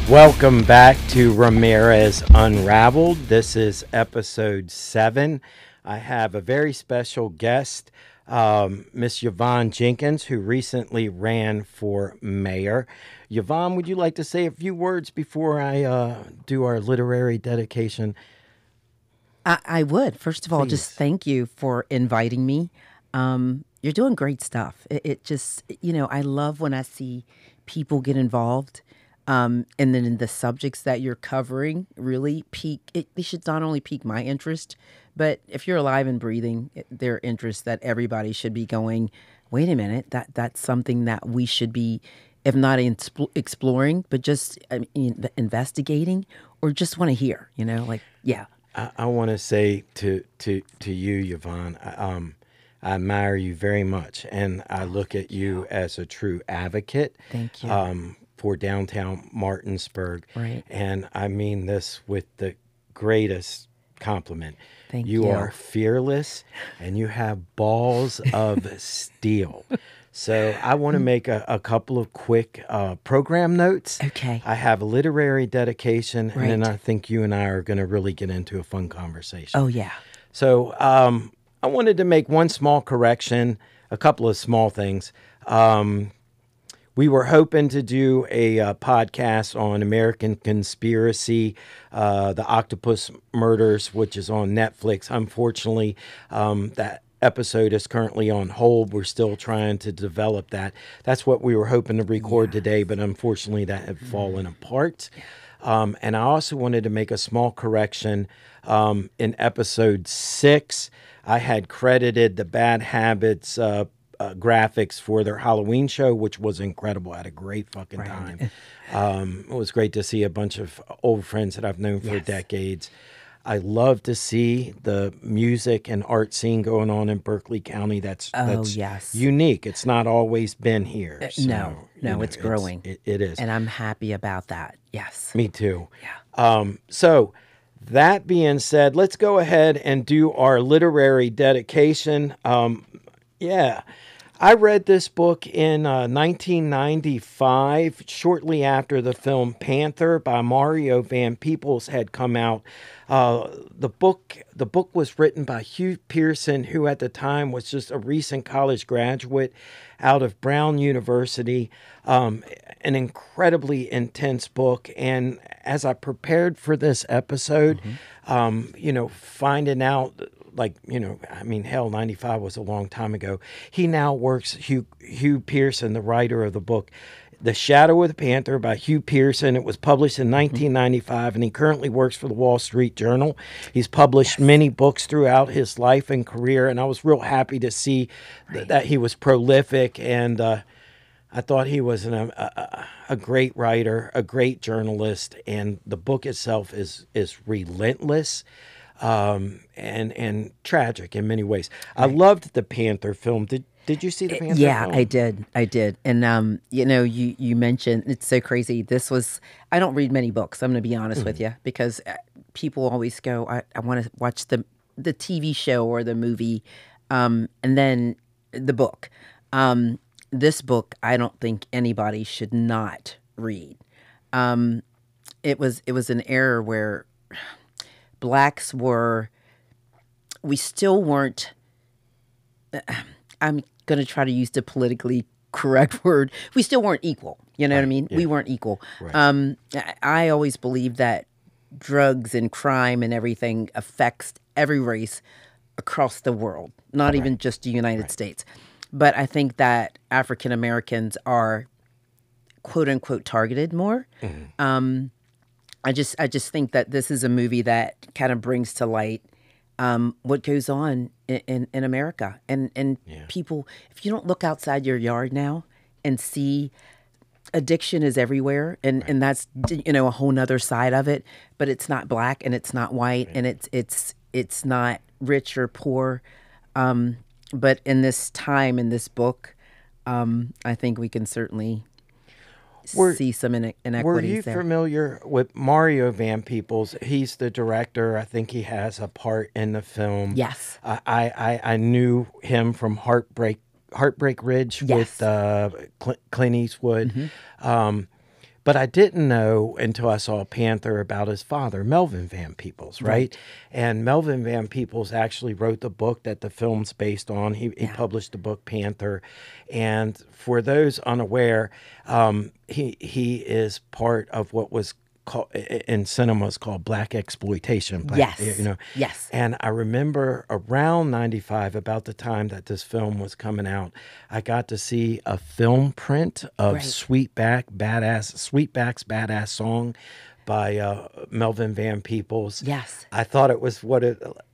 Welcome back to Ramirez Unraveled. This is episode 7. I have a very special guest, Miss Yvonne Jenkins, who recently ran for mayor. Yvonne, would you like to say a few words before I do our literary dedication? I would. First of all, Please. just thank you for inviting me. You're doing great stuff. It just, I love when I see people get involved. And then in the subjects that you're covering really they should not only pique my interest, but if you're alive and breathing, their interest that everybody should be going, wait a minute, that's something that we should be, if not exploring, but just investigating or just want to hear, yeah. I want to say to you, Yvonne, I admire you very much, and I look at you as a true advocate. Thank you. For downtown Martinsburg. Right. And I mean this with the greatest compliment. Thank you. You are fearless and you have balls of steel. So I want to make a couple of quick program notes. Okay. I have a literary dedication, Right. and then I think you and I are going to really get into a fun conversation. Oh, yeah. So I wanted to make one small correction, a couple of small things. We were hoping to do a podcast on American Conspiracy, the Octopus Murders, which is on Netflix. Unfortunately, that episode is currently on hold. We're still trying to develop that. That's what we were hoping to record today, but unfortunately that had fallen apart. And I also wanted to make a small correction. In episode 6, I had credited the Bad Habits graphics for their Halloween show, which was incredible. I had a great fucking time. It was great to see a bunch of old friends that I've known for decades. I love to see the music and art scene going on in Berkeley County. That's unique. It's not always been here. So, it's growing. It is. And I'm happy about that. Yes. Me too. Yeah. So that being said, let's go ahead and do our literary dedication. I read this book in 1995, shortly after the film Panther by Mario Van Peebles had come out. The book was written by Hugh Pearson, who at the time was just a recent college graduate out of Brown University. An incredibly intense book. And as I prepared for this episode, finding out, hell, 95 was a long time ago. He now works, Hugh Pearson, the writer of the book, The Shadow of the Panther by Hugh Pearson. It was published in 1995, and he currently works for the Wall Street Journal. He's published many books throughout his life and career, and I was real happy to see that he was prolific, and I thought he was a great writer, a great journalist, and the book itself is relentless. And tragic in many ways. Right. I loved the Panther film. Did you see the Panther film? Yeah, I did. And, you mentioned, it's so crazy. I don't read many books, I'm going to be honest with you, because people always go, I want to watch the TV show or the movie, and then the book. This book, I don't think anybody should not read. It was an era where Blacks we still weren't, I'm going to try to use the politically correct word, we still weren't equal. You know what I mean? Yeah. We weren't equal. Right. I always believe that drugs and crime and everything affects every race across the world, not even just the United States. But I think that African Americans are, quote unquote, targeted more. Mm-hmm. I just think that this is a movie that kind of brings to light what goes on in America. And people, if you don't look outside your yard now and see addiction is everywhere, and that's a whole nother side of it, but it's not black and it's not white and it's not rich or poor. But in this time, in this book, I think we can certainly see some inequities. Were you familiar with Mario Van Peebles? He's the director. I think he has a part in the film. Yes. I knew him from Heartbreak Ridge with Clint Eastwood. Mm-hmm. But I didn't know until I saw Panther about his father, Melvin Van Peebles, right? And Melvin Van Peebles actually wrote the book that the film's based on. He published the book Panther. And for those unaware, he is part of what was called, in cinema is called black exploitation. Yes. You know. Yes. And I remember around 95, about the time that this film was coming out, I got to see a film print of Sweetback's Badass Song by Melvin Van Peebles. Yes. I thought it was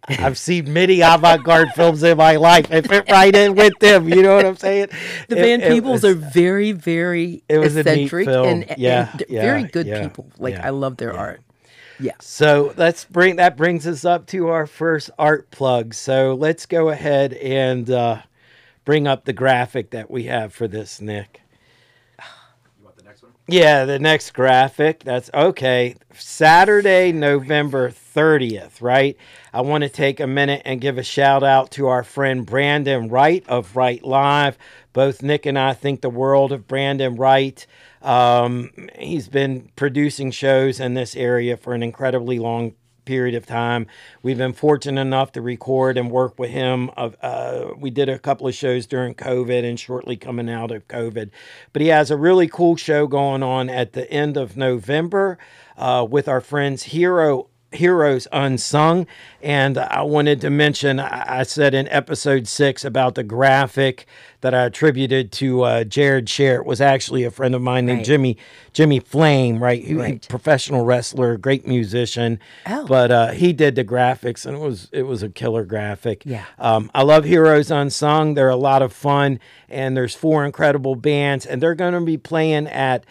I've seen many avant-garde films in my life. It fit right in with them. You know what I'm saying? The Van Peebles are very, very eccentric and very good people. Like, I love their art. Yeah. So that brings us up to our first art plug. So let's go ahead and bring up the graphic that we have for this, Nick. Yeah, the next graphic. That's okay. Saturday, November 30th, right? I want to take a minute and give a shout out to our friend Brandon Wright of Wright Live. Both Nick and I think the world of Brandon Wright. He's been producing shows in this area for an incredibly long period of time. We've been fortunate enough to record and work with him. We did a couple of shows during COVID and shortly coming out of COVID. But he has a really cool show going on at the end of November with our friends Heroes Unsung. And I wanted to mention, I said in episode 6 about the graphic that I attributed to Jared Sher. It was actually a friend of mine named Jimmy Flame, right? He professional wrestler, great musician. Oh. But he did the graphics, and it was a killer graphic. Yeah. I love Heroes Unsung. They're a lot of fun, and there's 4 incredible bands, and they're going to be playing at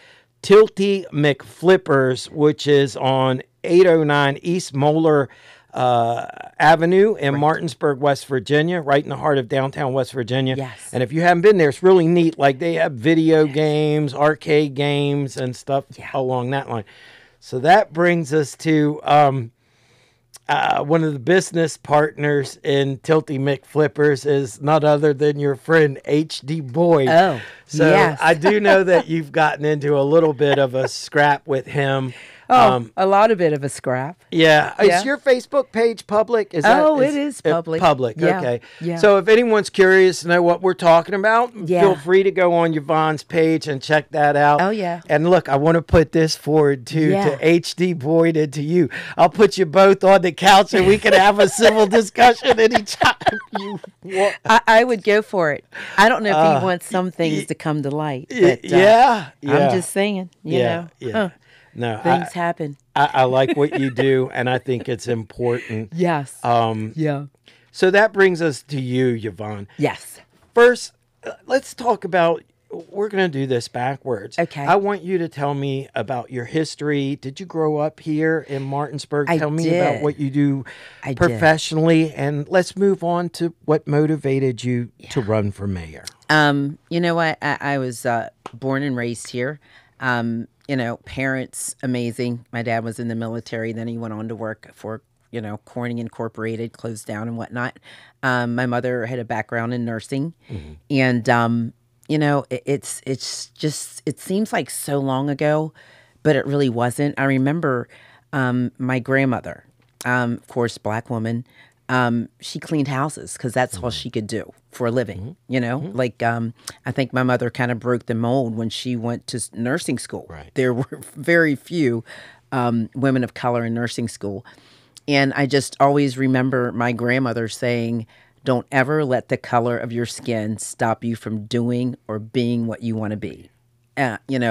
Tilty McFlippers, which is on 809 East Moeller Avenue in Martinsburg, West Virginia, right in the heart of downtown West Virginia. Yes. And if you haven't been there, it's really neat. Like, they have video games, arcade games, and stuff along that line. So that brings us to one of the business partners in Tilty McFlippers is none other than your friend H.D. Boyd. Oh, so yes. I do know that you've gotten into a little bit of a scrap with him. A lot of bit of a scrap. Yeah. Is your Facebook page public? It is public. Public, yeah. Okay. Yeah. So if anyone's curious to know what we're talking about, feel free to go on Yvonne's page and check that out. Oh, yeah. And look, I want to put this forward too to H.D. Boyd and to you. I'll put you both on the couch and we can have a civil discussion anytime you want. I would go for it. I don't know if he wants some things to come to light. But, I'm just saying, you know. Yeah. No, things happen. I like what you do, and I think it's important. Yes. Yeah. So that brings us to you, Yvonne. Yes. First, let's talk about, we're going to do this backwards. Okay. I want you to tell me about your history. Did you grow up here in Martinsburg? I Tell me did. about what you do professionally, and let's move on to what motivated you to run for mayor. You know what? I was born and raised here. You know, parents, amazing. My dad was in the military. Then he went on to work for, Corning Incorporated, closed down and whatnot. My mother had a background in nursing. Mm-hmm. And, it seems like so long ago, but it really wasn't. I remember my grandmother, of course, Black woman, she cleaned houses because that's all she could do for a living, Like, I think my mother kind of broke the mold when she went to nursing school. Right. There were very few women of color in nursing school. And I just always remember my grandmother saying, don't ever let the color of your skin stop you from doing or being what you want to be.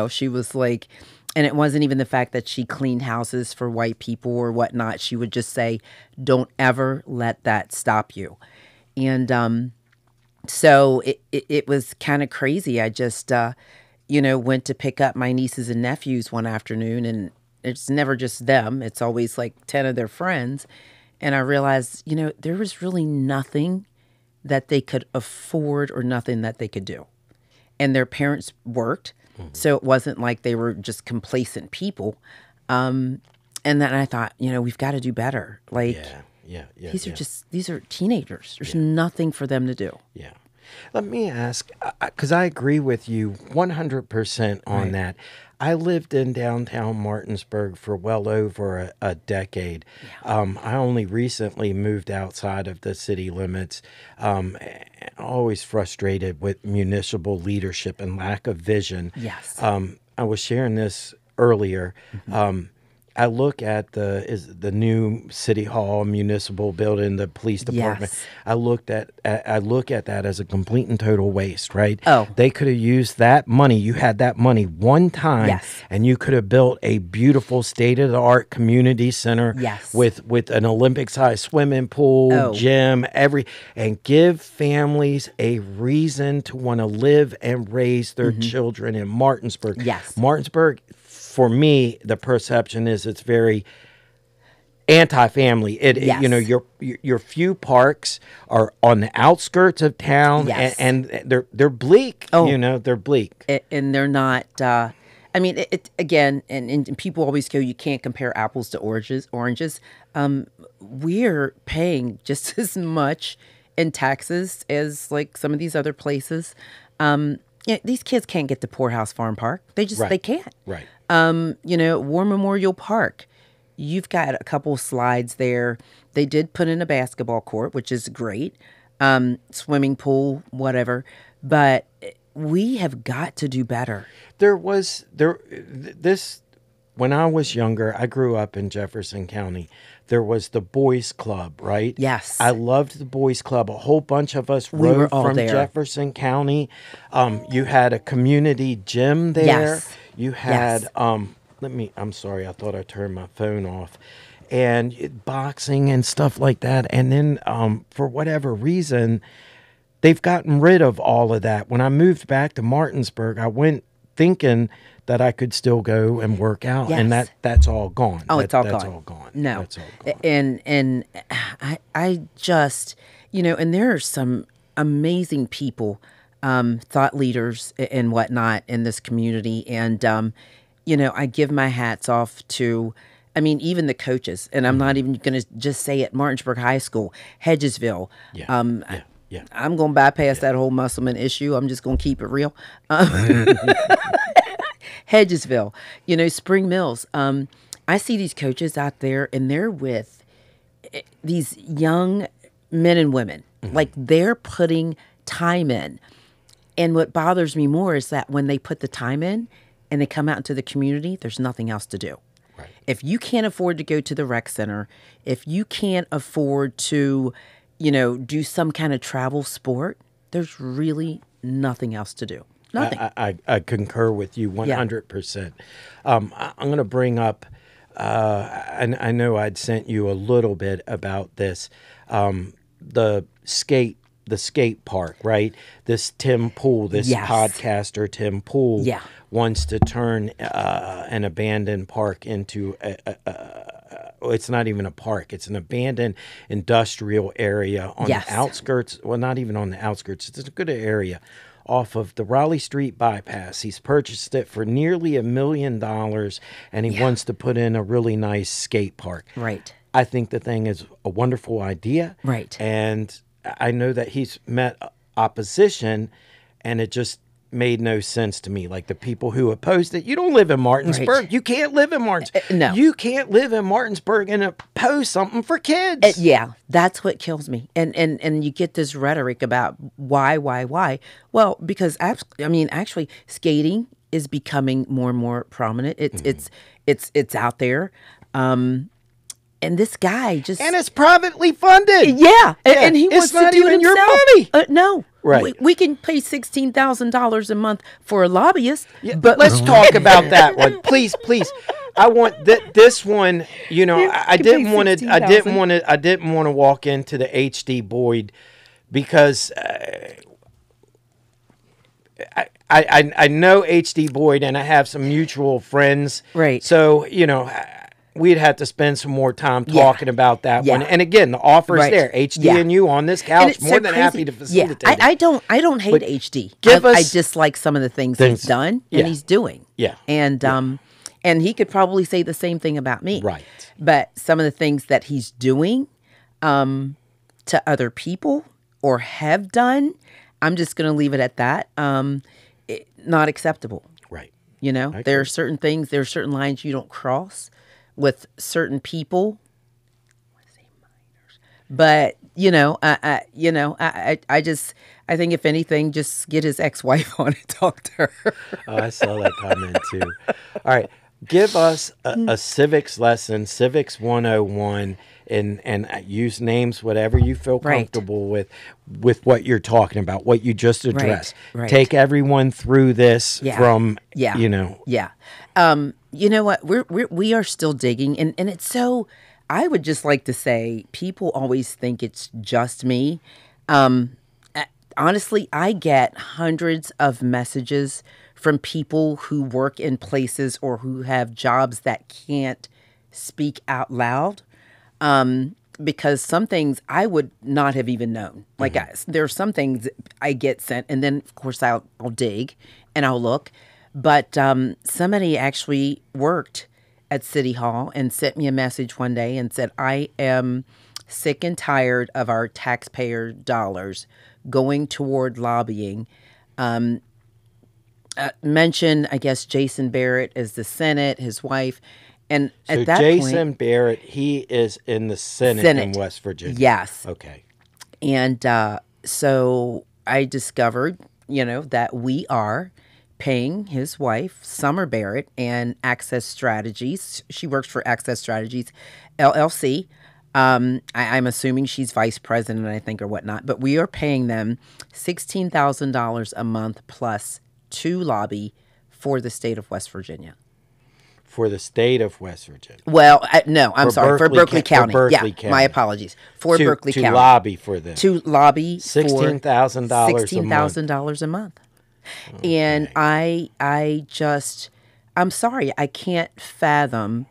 She was like, and it wasn't even the fact that she cleaned houses for white people or whatnot. She would just say, don't ever let that stop you. And so it was kind of crazy. I just, went to pick up my nieces and nephews one afternoon, and it's never just them. It's always like 10 of their friends. And I realized, there was really nothing that they could afford or nothing that they could do. And their parents worked. So it wasn't like they were just complacent people. And then I thought, we've got to do better. Like, these are teenagers. There's nothing for them to do. Yeah. Let me ask, because I agree with you 100% on that. I lived in downtown Martinsburg for well over a decade. I only recently moved outside of the city limits. Always frustrated with municipal leadership and lack of vision. Yes. I was sharing this earlier. I look at the new city hall, municipal building, the police department. Yes. I look at that as a complete and total waste, right? Oh. They could have used that money. You had that money one time, Yes. and you could have built a beautiful state-of-the-art community center Yes. with an Olympic-sized swimming pool, gym, and give families a reason to want to live and raise their children in Martinsburg. Yes. Martinsburg, for me, the perception is it's very anti-family. Yes. You know, your few parks are on the outskirts of town, Yes. and they're bleak. Oh. You know, they're bleak. And they're not. I mean, it again, and people always go, you can't compare apples to oranges. We're paying just as much in taxes as like some of these other places. These kids can't get to Poorhouse Farm Park. They can't. Right. You know, War Memorial Park, you've got a couple slides there. They did put in a basketball court, which is great. Swimming pool, whatever. But we have got to do better. When I was younger, I grew up in Jefferson County. There was the boys club, right? Yes. I loved the boys club. A whole bunch of us We were rode all from there. Jefferson County. You had a community gym there. Yes. You had Yes. I'm sorry, I thought I turned my phone off. And boxing and stuff like that. And then for whatever reason, they've gotten rid of all of that. When I moved back to Martinsburg, I went thinking that I could still go and work out, Yes. and that's all gone. Oh, it's all that's gone. all gone. No. That's all gone. And I just, you know, and there are some amazing people, thought leaders and whatnot in this community. And, you know, I give my hats off to, I mean, even the coaches, and I'm not even going to just say it, Martinsburg High School, Hedgesville. Yeah. I'm going to bypass that whole Musselman issue. I'm just going to keep it real. Hedgesville, you know, Spring Mills. I see these coaches out there, and they're with these young men and women. Like, they're putting time in. And what bothers me more is that when they put the time in and they come out into the community, there's nothing else to do. Right. If you can't afford to go to the rec center, if you can't afford to, you know, do some kind of travel sport, there's really nothing else to do. Nothing. I concur with you 100%. I'm going to bring up, and I know I'd sent you a little bit about this, the skate park, right? This Tim Pool, this podcaster Tim Pool, wants to turn an abandoned park into it's not even a park. It's an abandoned industrial area on the outskirts. Well, not even on the outskirts. It's a good area off of the Raleigh Street bypass. He's purchased it for nearly $1 million, and he wants to put in a really nice skate park. Right. I think the thing is a wonderful idea. Right. And I know that he's met opposition, and it just made no sense to me. Like the people who opposed it, you don't live in Martinsburg. Right. You can't live in Martinsburg. No. You can't live in Martinsburg and oppose something for kids. Yeah, that's what kills me. And you get this rhetoric about why? Well, because actually skating is becoming more and more prominent. It's out there. And this guy just... And it's privately funded. Yeah. And he wants to do it himself. Your money. No. Right. We can pay $16,000 a month for a lobbyist. Yeah, but let's talk about that one. Please. I want this one, you know, I didn't want to walk into the HD Boyd because I know HD Boyd and I have some mutual friends. Right. So, you know, we'd have to spend some more time talking about that one. And again, the offer is there. HD and you on this couch, more than happy to facilitate it. I don't hate But HD. I dislike some of the things he's done and he's doing. Yeah. And he could probably say the same thing about me. Right. But some of the things that he's doing to other people or have done, I'm just going to leave it at that. Not acceptable. Right. You know, there are certain things, there are certain lines you don't cross with certain people. I want to say minors, but I think if anything, just get his ex-wife on and talk to her. Oh, I saw that comment too. All right. Give us a civics lesson, Civics 101, and use names, whatever you feel comfortable with what you're talking about, what you just addressed. Right. Take everyone through this from, you know. Yeah. You know what? We are still digging, and it's so, I would just like to say, people always think it's just me. Honestly, I get hundreds of messages from people who work in places or who have jobs that can't speak out loud, because some things I would not have even known. Like there are some things I get sent, and then of course I'll dig and I'll look. But somebody actually worked at City Hall and sent me a message one day and said, "I am sick and tired of our taxpayer dollars going toward lobbying." Mentioned, I guess, Jason Barrett as the Senate, his wife. And so at that Jason point, Barrett, he is in the Senate in West Virginia. Yes. Okay. And so I discovered, that we are paying his wife, Summer Barrett, and Access Strategies. She works for Access Strategies, LLC. I'm assuming she's vice president, I think, or whatnot. But we are paying them $16,000 a month plus to lobby for the state of West Virginia. For the state of West Virginia. Well, no, I'm sorry. For Berkeley County. For Berkeley County. My apologies. For Berkeley County. To lobby for them. To lobby $16,000 $16,000 a month. Okay. And I'm sorry, I can't fathom,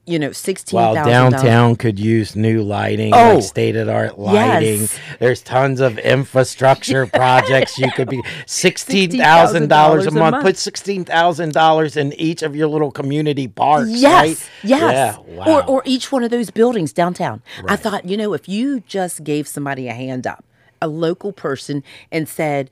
$16,000. While downtown could use new lighting, like state-of-the-art lighting. Yes. There's tons of infrastructure projects you could be. $16,000 a month. Put $16,000 in each of your little community parks, right? Yes. Yeah, wow. Or each one of those buildings downtown. Right. I thought, if you just gave somebody a hand up, a local person, and said,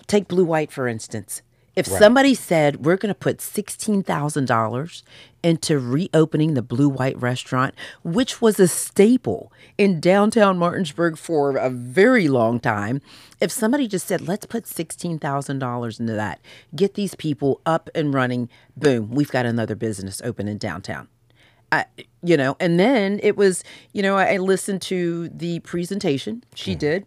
take Blue White, for instance. If somebody said, we're going to put $16,000 into reopening the Blue White restaurant, which was a staple in downtown Martinsburg for a very long time. If somebody just said, let's put $16,000 into that, get these people up and running, boom, we've got another business open in downtown. And then it was, I listened to the presentation she did.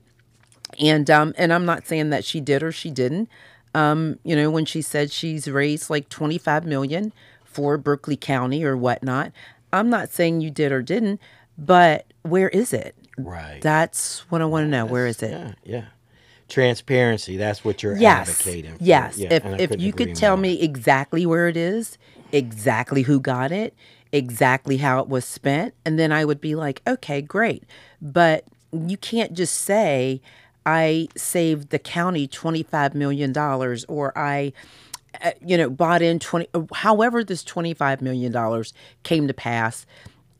And I'm not saying that she did or she didn't. When she said she's raised like $25 million for Berkeley County or whatnot, I'm not saying you did or didn't, but where is it? Right. That's what I want to know. Where is it? Yeah. Transparency. That's what you're advocating for. Yes. Yeah, if you could tell me exactly where it is, exactly who got it, exactly how it was spent, and then I would be like, okay, great. But you can't just say, I saved the county $25 million, or I, bought in however this $25 million came to pass.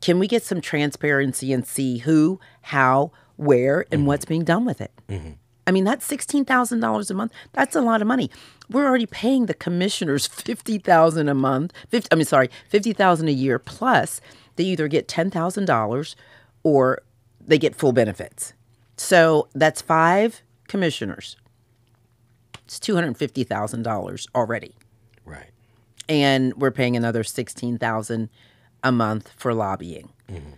Can we get some transparency and see who, how, where, and what's being done with it? Mm-hmm. I mean, that's $16,000 a month. That's a lot of money. We're already paying the commissioners $50,000 a month. $50,000 a year, plus they either get $10,000 or they get full benefits. So that's 5 commissioners. It's $250,000 already. Right. And we're paying another $16,000 a month for lobbying. Mm-hmm.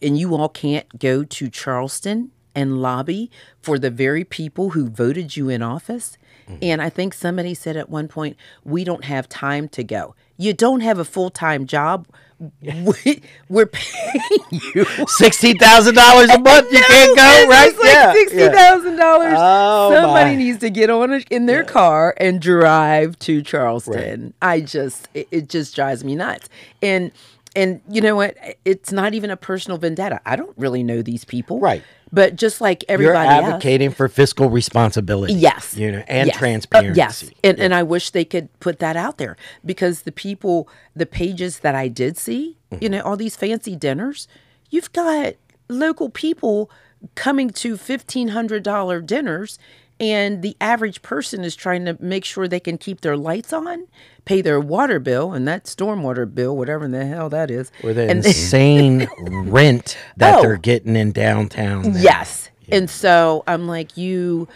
And you all can't go to Charleston and lobby for the very people who voted you in office. Mm-hmm. And I think somebody said at one point, we don't have time to go. You don't have a full-time job. We're paying you $16,000 a month. You can't go, right? It's like $60,000. Oh, somebody needs to get on in their car and drive to Charleston. Right. It just drives me nuts. And you know what? It's not even a personal vendetta. I don't really know these people. Right. But just like everybody else. You're advocating for fiscal responsibility. Yes. And transparency. Yes. And I wish they could put that out there, because the pages that I did see, all these fancy dinners, you've got local people coming to $1,500 dinners, And the average person is trying to make sure they can keep their lights on, pay their water bill, and that stormwater bill, whatever in the hell that is. Or the insane rent that they're getting in downtown now. Yes. Yeah. And so I'm like, you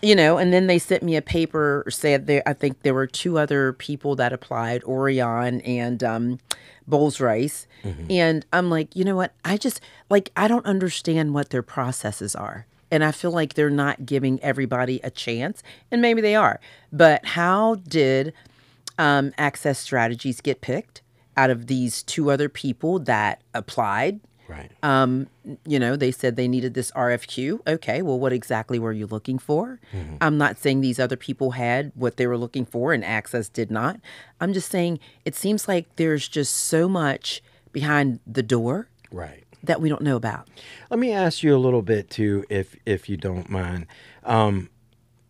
know, and then they sent me a paper, said there, I think there were 2 other people that applied, Orion and Bowles Rice. And I'm like, you know what? I don't understand what their processes are. And I feel like they're not giving everybody a chance. And maybe they are. But how did Access Strategies get picked out of these 2 other people that applied? Right. You know, they said they needed this RFQ. Okay, well, what exactly were you looking for? I'm not saying these other people had what they were looking for and Access did not. I'm just saying it seems like there's just so much behind the door. Right. That we don't know about. Let me ask you a little bit too, if you don't mind.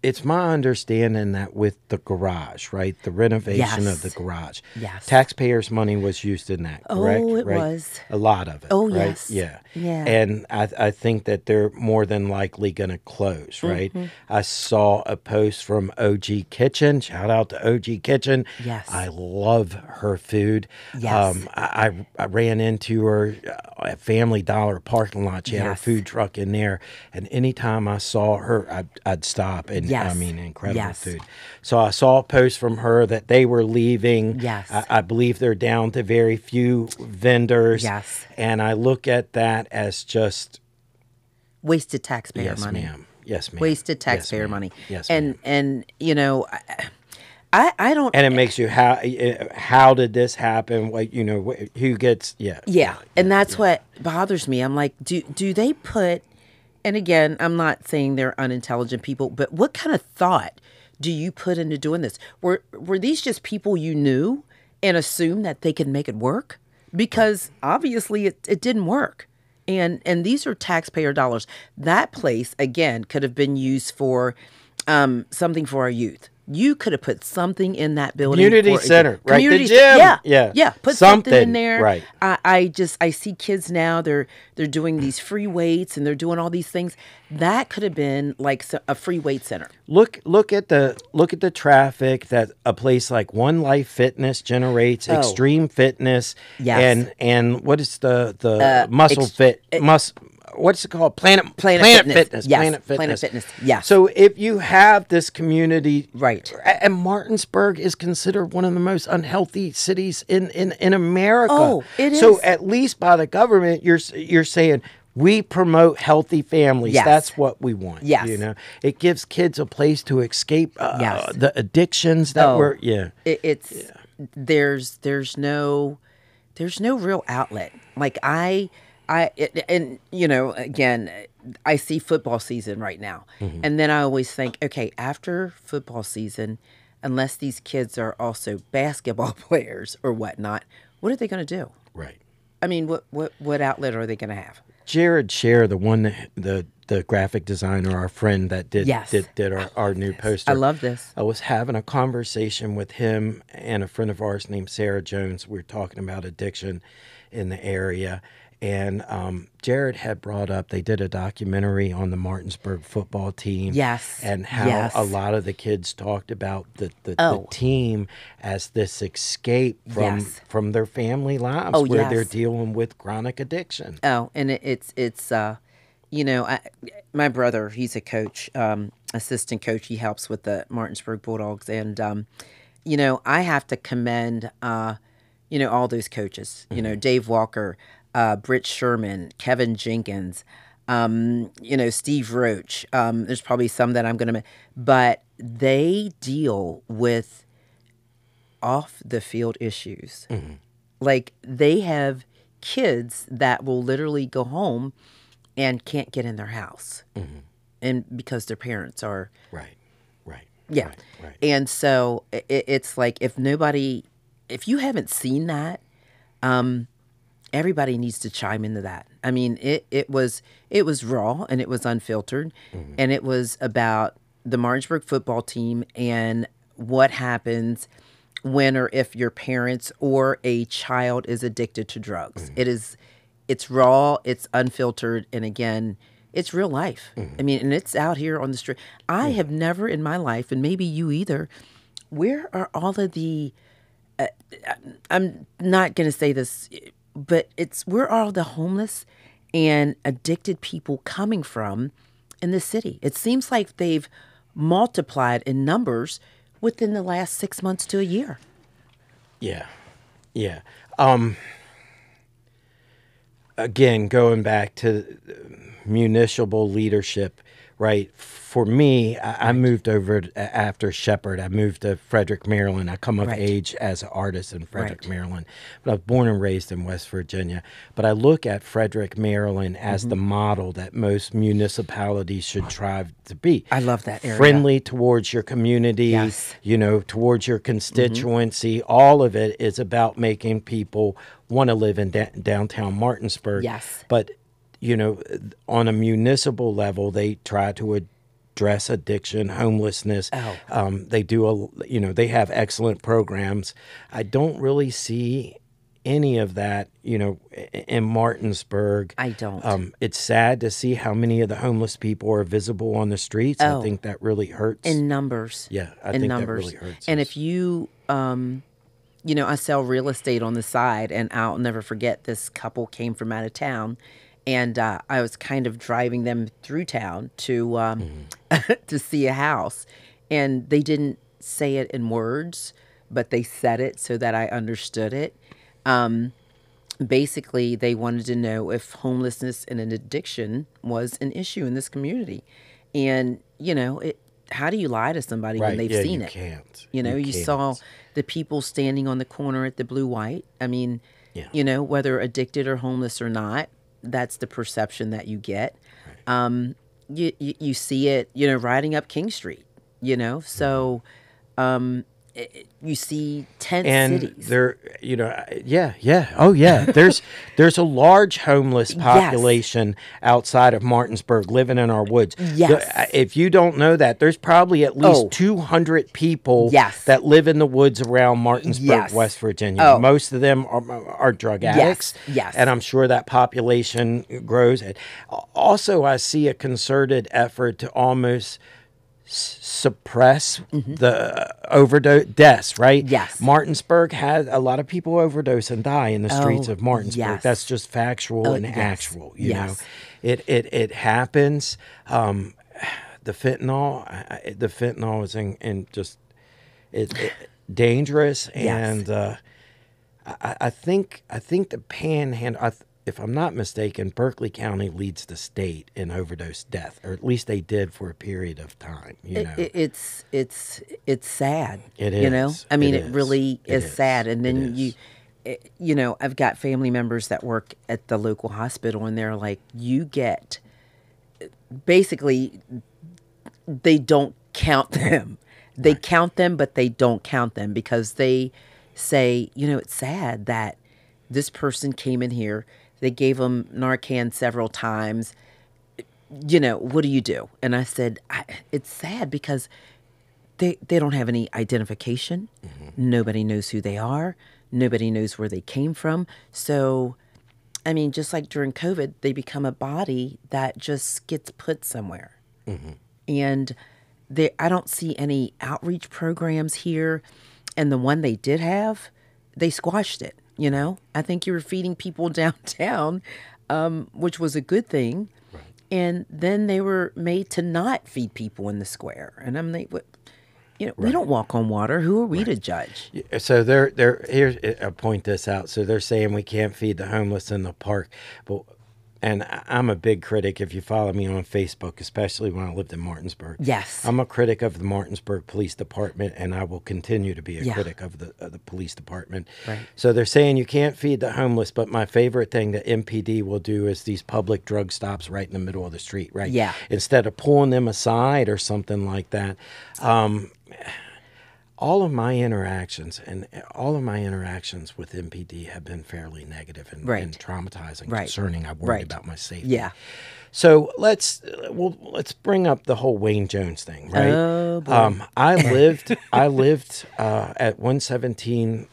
It's my understanding that with the garage, right, the renovation of the garage, taxpayers' money was used in that, correct? Oh, it was. A lot of it. Oh, right? yes. Yeah. Yeah. And I think that they're more than likely going to close, right? I saw a post from OG Kitchen. Shout out to OG Kitchen. Yes. I love her food. Yes. I ran into her at Family Dollar parking lot. She had her food truck in there. And anytime I saw her, I'd stop and I mean, incredible food. So I saw a post from her that they were leaving. Yes. I believe they're down to very few vendors. Yes. And I look at that as just wasted taxpayer money. Ma'am. Yes, ma'am. Wasted taxpayer money. Yes, ma'am. And you know, I don't. And it makes you how did this happen? Like, you know, who gets and that's what bothers me. I'm like, do they put? And again, I'm not saying they're unintelligent people, but what kind of thought do you put into doing this? Were these just people you knew and assumed that they could make it work? Because obviously it didn't work. And these are taxpayer dollars. That place, again, could have been used for something for our youth. You could have put something in that building. Community center, right? Community The gym. Yeah. Put something in there. Right. I see kids now. They're doing these free weights and they're doing all these things. That could have been like a free weight center. Look at the traffic that a place like One Life Fitness generates. Extreme Fitness. Yes. And what is the muscle fit what's it called? Planet Fitness. Yes. Planet Fitness. Yeah. So if you have this community, right, and Martinsburg is considered one of the most unhealthy cities in America. Oh, it is. So at least by the government, you're saying we promote healthy families. Yes. That's what we want. Yes. You know, it gives kids a place to escape the addictions that There's no real outlet. Like and you know, again, I see football season right now. And then I always think, okay, after football season, unless these kids are also basketball players or whatnot, what are they going to do? Right. I mean, what outlet are they going to have? Jared Scher, the graphic designer, our friend that did our new poster. I love this. I was having a conversation with him and a friend of ours named Sarah Jones. We were talking about addiction in the area. And Jared had brought up, they did a documentary on the Martinsburg football team. Yes. And how a lot of the kids talked about the team as this escape from their family lives where they're dealing with chronic addiction. Oh, and it's you know, my brother, he's a coach, assistant coach. He helps with the Martinsburg Bulldogs. And, you know, I have to commend, you know, all those coaches, you know, Dave Walker, Britt Sherman, Kevin Jenkins, you know, Steve Roach. There's probably some that I'm going to, but they deal with off the field issues. Like they have kids that will literally go home and can't get in their house, and because their parents are right. Yeah, right. And so it's like if you haven't seen that. Everybody needs to chime into that. I mean, it was raw and it was unfiltered, and it was about the Martinsburg football team and what happens when or if your parents or a child is addicted to drugs. It's raw, it's unfiltered, and again, It's real life. I mean, and it's out here on the street. I have never in my life, and maybe you either, where are all of the, I'm not going to say this, but where are all the homeless and addicted people coming from in the city? It seems like they've multiplied in numbers within the last 6 months to a year. Yeah. Yeah. Again, going back to municipal leadership, right? For me, I moved over after Shepherd. I moved to Frederick, Maryland. I come of age as an artist in Frederick, Maryland. But I was born and raised in West Virginia. But I look at Frederick, Maryland as the model that most municipalities should strive to be. I love that area. Friendly towards your community, you know, towards your constituency. All of it is about making people want to live in downtown Martinsburg. Yes. But you know, on a municipal level, they try to address addiction, homelessness. They do they have excellent programs. I don't really see any of that, you know, in Martinsburg. I don't. It's sad to see how many of the homeless people are visible on the streets. I think that really hurts. In numbers. Yeah, I think that really hurts. And if you, you know, I sell real estate on the side, and I'll never forget this couple came from out of town. And I was kind of driving them through town to to see a house. And they didn't say it in words, but they said it so that I understood it. Basically, they wanted to know if homelessness and an addiction was an issue in this community. And, you know, how do you lie to somebody when they've seen it? Can't. You know, you saw the people standing on the corner at the Blue White. I mean, you know, whether addicted or homeless or not, that's the perception that you get. You see it, you know, riding up King Street, you know, so you see tent cities. There, you know, oh yeah. There's a large homeless population outside of Martinsburg living in our woods. Yes. If you don't know that, there's probably at least 200 people that live in the woods around Martinsburg, West Virginia. Most of them are drug addicts. Yes. And I'm sure that population grows. Also, I see a concerted effort to almost suppress the overdose deaths, right? Yes. Martinsburg has a lot of people overdose and die in the streets of Martinsburg. Yes. That's just factual and actual, you know. It happens. The fentanyl is in just dangerous, and I think the panhandle, if I'm not mistaken, Berkeley County leads the state in overdose death, or at least they did for a period of time. You know, it's sad. It is. You know, I mean, it really is sad. And then you know, I've got family members that work at the local hospital, and they're like, you get, basically, they don't count them. They count them, but they don't count them, because they say, you know, it's sad that this person came in here. They gave them Narcan several times. You know, what do you do? And I said, it's sad because they don't have any identification. Nobody knows who they are. Nobody knows where they came from. So, I mean, just like during COVID, they become a body that just gets put somewhere. And I don't see any outreach programs here. And the one they did have, they squashed it. You know, I think you were feeding people downtown, which was a good thing. Right. And then they were made to not feed people in the square. And I'm like, what? You know, we don't walk on water. Who are we to judge? So here's, I'll point this out. So they're saying we can't feed the homeless in the park. But And I'm a big critic, if you follow me on Facebook, especially when I lived in Martinsburg. Yes. I'm a critic of the Martinsburg Police Department, and I will continue to be a critic of the police department. Right. So they're saying you can't feed the homeless, but my favorite thing that MPD will do is these public drug stops right in the middle of the street, right? Yeah. Instead of pulling them aside or something like that. All of my interactions with MPD have been fairly negative and traumatizing, concerning. I worried about my safety. Yeah. So let's bring up the whole Wayne Jones thing, right? Oh, boy. I lived at 117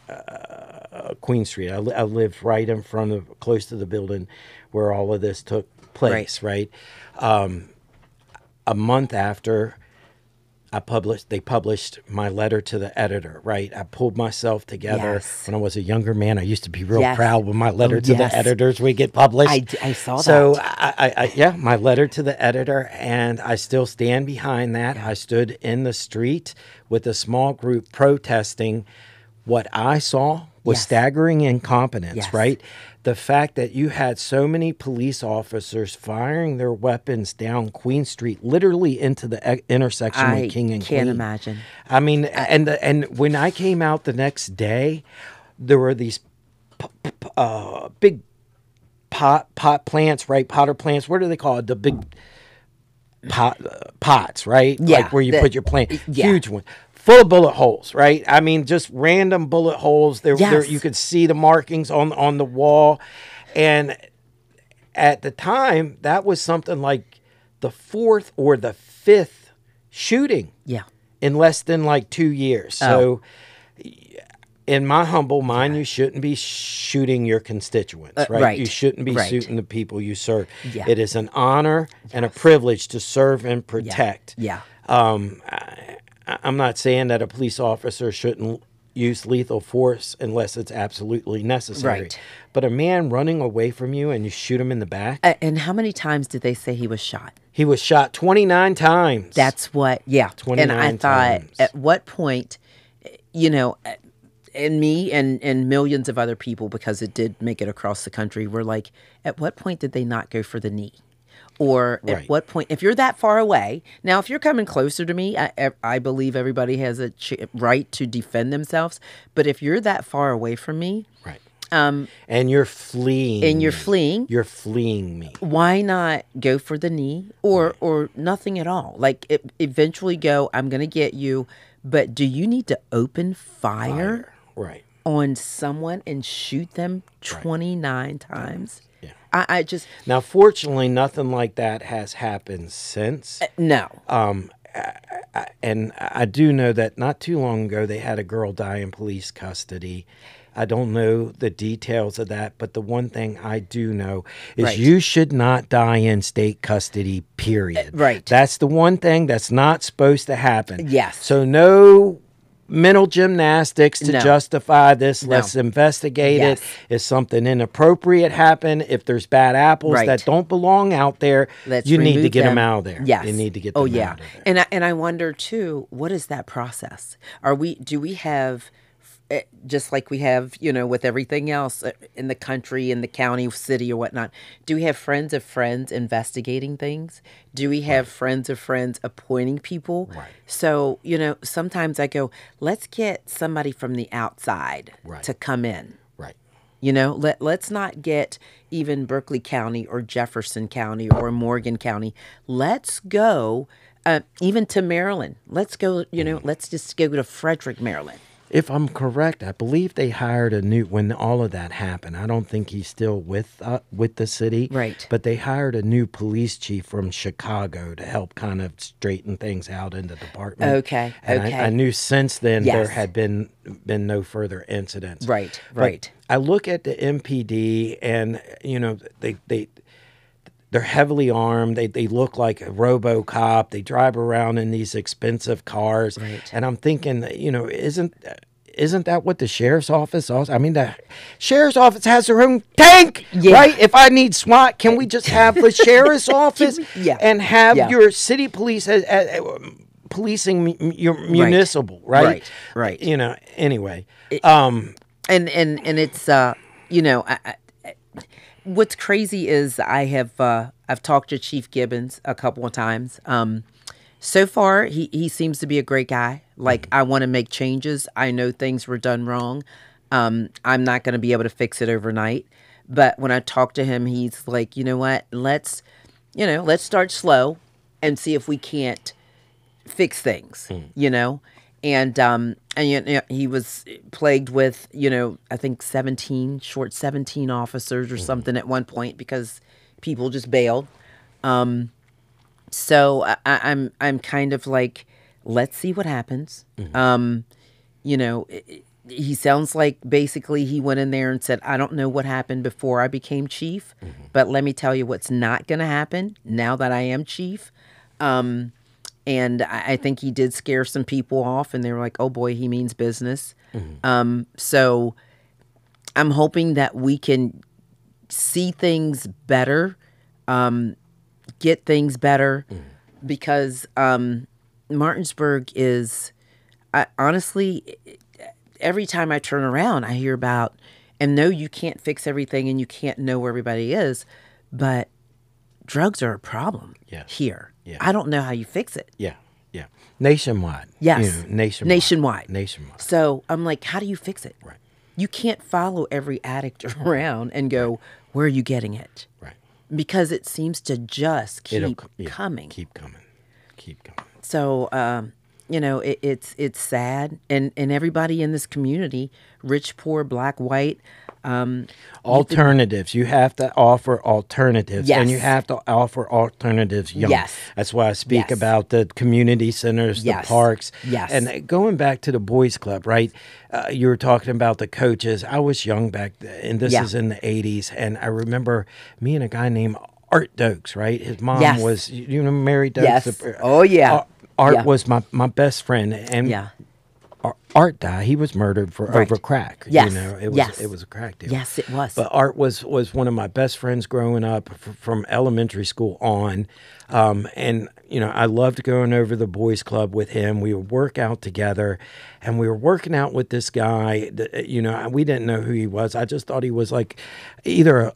Queen Street. I lived right in front of, close to the building where all of this took place, right? A month after they published my letter to the editor, right? I pulled myself together. Yes. When I was a younger man, I used to be real Yes. proud when my letter to yes. the editors would get published. I saw so that. yeah, my letter to the editor, and I still stand behind that. I stood in the street with a small group protesting. What I saw was Yes. staggering incompetence, Yes. right? The fact that you had so many police officers firing their weapons down Queen Street, literally into the intersection with King and Queen. I can't imagine. I mean, and when I came out the next day, there were these big pot plants, right? Potter plants. What do they call it? The big pots, right? Yeah, like where you put your plant. yeah. Huge one. Full of bullet holes, right? I mean, just random bullet holes. There, Yes. you could see the markings on the wall. And at the time, that was something like the 4th or the 5th shooting Yeah. in less than like 2 years. So in my humble mind, you shouldn't be shooting your constituents, right? right. You shouldn't be Right. shooting the people you serve. Yeah. It is an honor and a privilege to serve and protect. Yeah. I'm not saying that a police officer shouldn't use lethal force unless it's absolutely necessary. Right. But a man running away from you and you shoot him in the back. And how many times did they say he was shot? He was shot 29 times. That's what, yeah. 29 and I thought, times. at what point, and me and millions of other people, because it did make it across the country, were like, at what point did they not go for the knee? Or at Right. what point, if you're that far away, now if you're coming closer to me, I believe everybody has a right to defend themselves. But if you're that far away from me, Right. And you're fleeing. you're fleeing, me. why not go for the knee or nothing at all? Like eventually go, I'm going to get you, but do you need to open fire Right. on someone and shoot them 29 times? Yeah. I just, Now, fortunately, nothing like that has happened since. no. And I do know that not too long ago, they had a girl die in police custody. I don't know the details of that, but the one thing I do know is Right. you should not die in state custody, period. Right. That's the one thing that's not supposed to happen. Yes. So no mental gymnastics to No. justify this. No. Let's investigate Yes. it. If something inappropriate happened, if there's bad apples Right. that don't belong out there, Let's you need to remove get them them. out of there. Yes. You need to get them Oh yeah. out of there. And I wonder too, what is that process? Do we have, just like we have, with everything else in the country, in the county, city, or whatnot, do we have friends of friends investigating things? Do we have friends of friends appointing people? Right. So, sometimes I go, let's get somebody from the outside Right. to come in. Right. Let's not get even Berkeley County or Jefferson County or Morgan County. Let's go even to Maryland. Let's go, let's just go to Frederick, Maryland. If I'm correct, I believe they hired a new, when all of that happened, I don't think he's still with the city. Right. But they hired a new police chief from Chicago to help kind of straighten things out in the department. Okay, And okay. I knew since then Yes. there had been no further incidents. Right, But right. I look at the MPD and, they're heavily armed. They look like a RoboCop. They drive around in these expensive cars. Right. And I'm thinking, isn't that what the sheriff's office also? I mean, the sheriff's office has their own tank, Yeah. right? If I need SWAT, can we just have the sheriff's office Yeah. and have Yeah. your city police policing your municipal, right? Right. Anyway. And it's what's crazy is I've talked to Chief Gibbons a couple of times. So far he seems to be a great guy. Like, I want to make changes. I know things were done wrong. I'm not going to be able to fix it overnight. But when I talk to him, he's like, you know what? Let's start slow and see if we can't fix things, And he was plagued with, I think 17 officers or something at one point because people just bailed. So I'm kind of like, let's see what happens. he sounds like basically he went in there and said, I don't know what happened before I became chief, but let me tell you what's not going to happen now that I am chief. And I think he did scare some people off, and they were like, oh boy, he means business. So I'm hoping that we can see things better, get things better, because Martinsburg is, honestly, every time I turn around, I hear about, and no, you can't fix everything and you can't know where everybody is, but drugs are a problem here. Yeah. I don't know how you fix it. Yeah. Yeah. Nationwide. Yes. Nationwide. So I'm like, how do you fix it? Right. You can't follow every addict around and go, where are you getting it? Right. Because it seems to just keep coming. Keep coming. So, it's sad, and everybody in this community, rich, poor, black, white, alternatives. You have to offer alternatives, yes. and you have to offer alternatives young. Yes. That's why I speak about the community centers, the parks. Yes. And going back to the boys club, right? You were talking about the coaches. I was young back then, and this is in the 80s, and I remember me and a guy named Art Dokes, right? His mom was, Mary Dokes. Yes. Oh, yeah. Art was my best friend, and Art died. He was murdered for over crack. Yes. It was a crack deal. Yes, it was. But Art was one of my best friends growing up from elementary school on. And, I loved going over to the boys club with him. We would work out together, and we were working out with this guy that, we didn't know who he was. I just thought he was like either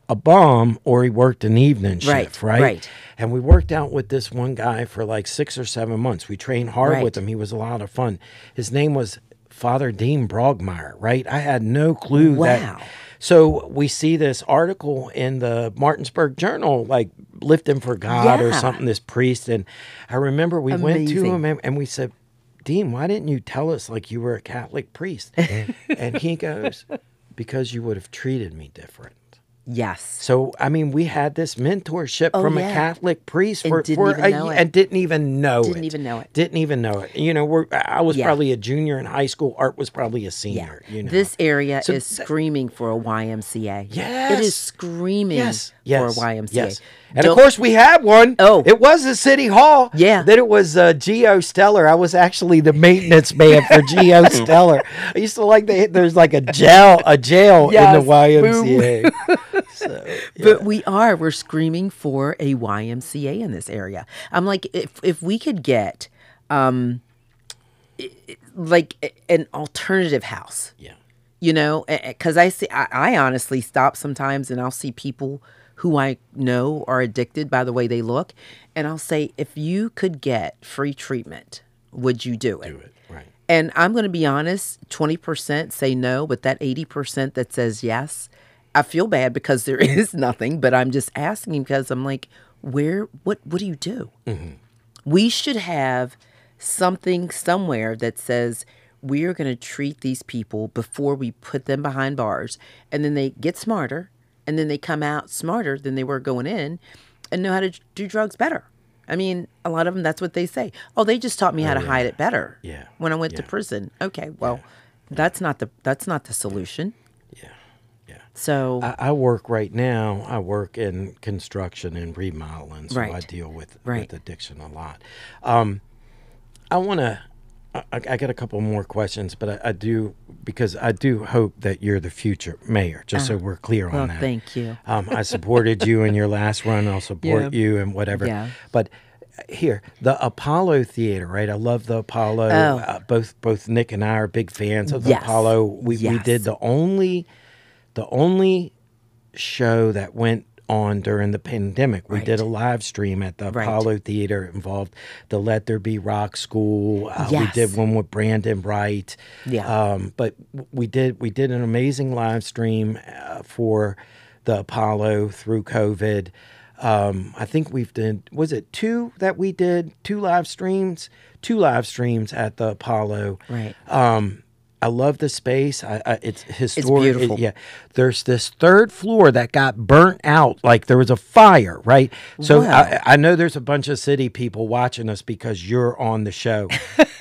a bum or he worked an evening shift, right? And we worked out with this one guy for like 6 or 7 months. We trained hard with him. He was a lot of fun. His name was Father Dean Brogmeyer, right? I had no clue that. So we see this article in the Martinsburg Journal, like Lifting for God or something, this priest. And I remember we went to him and we said, Dean, why didn't you tell us like you were a Catholic priest? And he goes, because you would have treated me different. Yes. So, I mean, we had this mentorship from a Catholic priest and didn't even know it. Didn't even know it. Didn't even know it. I was probably a junior in high school. Art was probably a senior. This area is screaming for a YMCA. Yes. It is screaming for a YMCA. Yes. And of course, we had one. Oh. It was a city hall. Yeah. Then it was Geo Stellar. I was actually the maintenance man for Geo Stellar. I used to like there's like a jail in the YMCA. So, But we're screaming for a YMCA in this area. I'm like, if we could get like an alternative house. Yeah. Because I honestly stop sometimes and I'll see people who I know are addicted by the way they look. And I'll say, if you could get free treatment, would you do it? Do it, right. And I'm going to be honest, 20% say no, but that 80% that says yes, I feel bad because there is nothing, but I'm just asking because I'm like, what do you do? Mm-hmm. We should have something somewhere that says we are going to treat these people before we put them behind bars, and then they get smarter, and then they come out smarter than they were going in and know how to do drugs better. I mean, a lot of them, that's what they say. Oh, they just taught me how to hide it better when I went to prison. Okay, well, that's not the solution. So I work right now. I work in construction and remodeling, so I deal with addiction a lot. I got a couple more questions, but I do hope that you're the future mayor. Just so we're clear on that. Thank you. I supported you in your last run. I'll support you and whatever. Yeah. But here, the Apollo Theater, right? I love the Apollo. Both Nick and I are big fans of the Apollo. We did the only show that went on during the pandemic. We did a live stream at the Apollo Theater. It involved the Let There Be Rock School. We did one with Brandon Wright. But we did an amazing live stream for the Apollo through COVID. I think we've done, was it two that we did? Two live streams at the Apollo. Right. I love the space. It's historic. It's beautiful. Yeah. There's this third floor that got burnt out. Like there was a fire, right? So Wow. I know there's a bunch of city people watching us because you're on the show.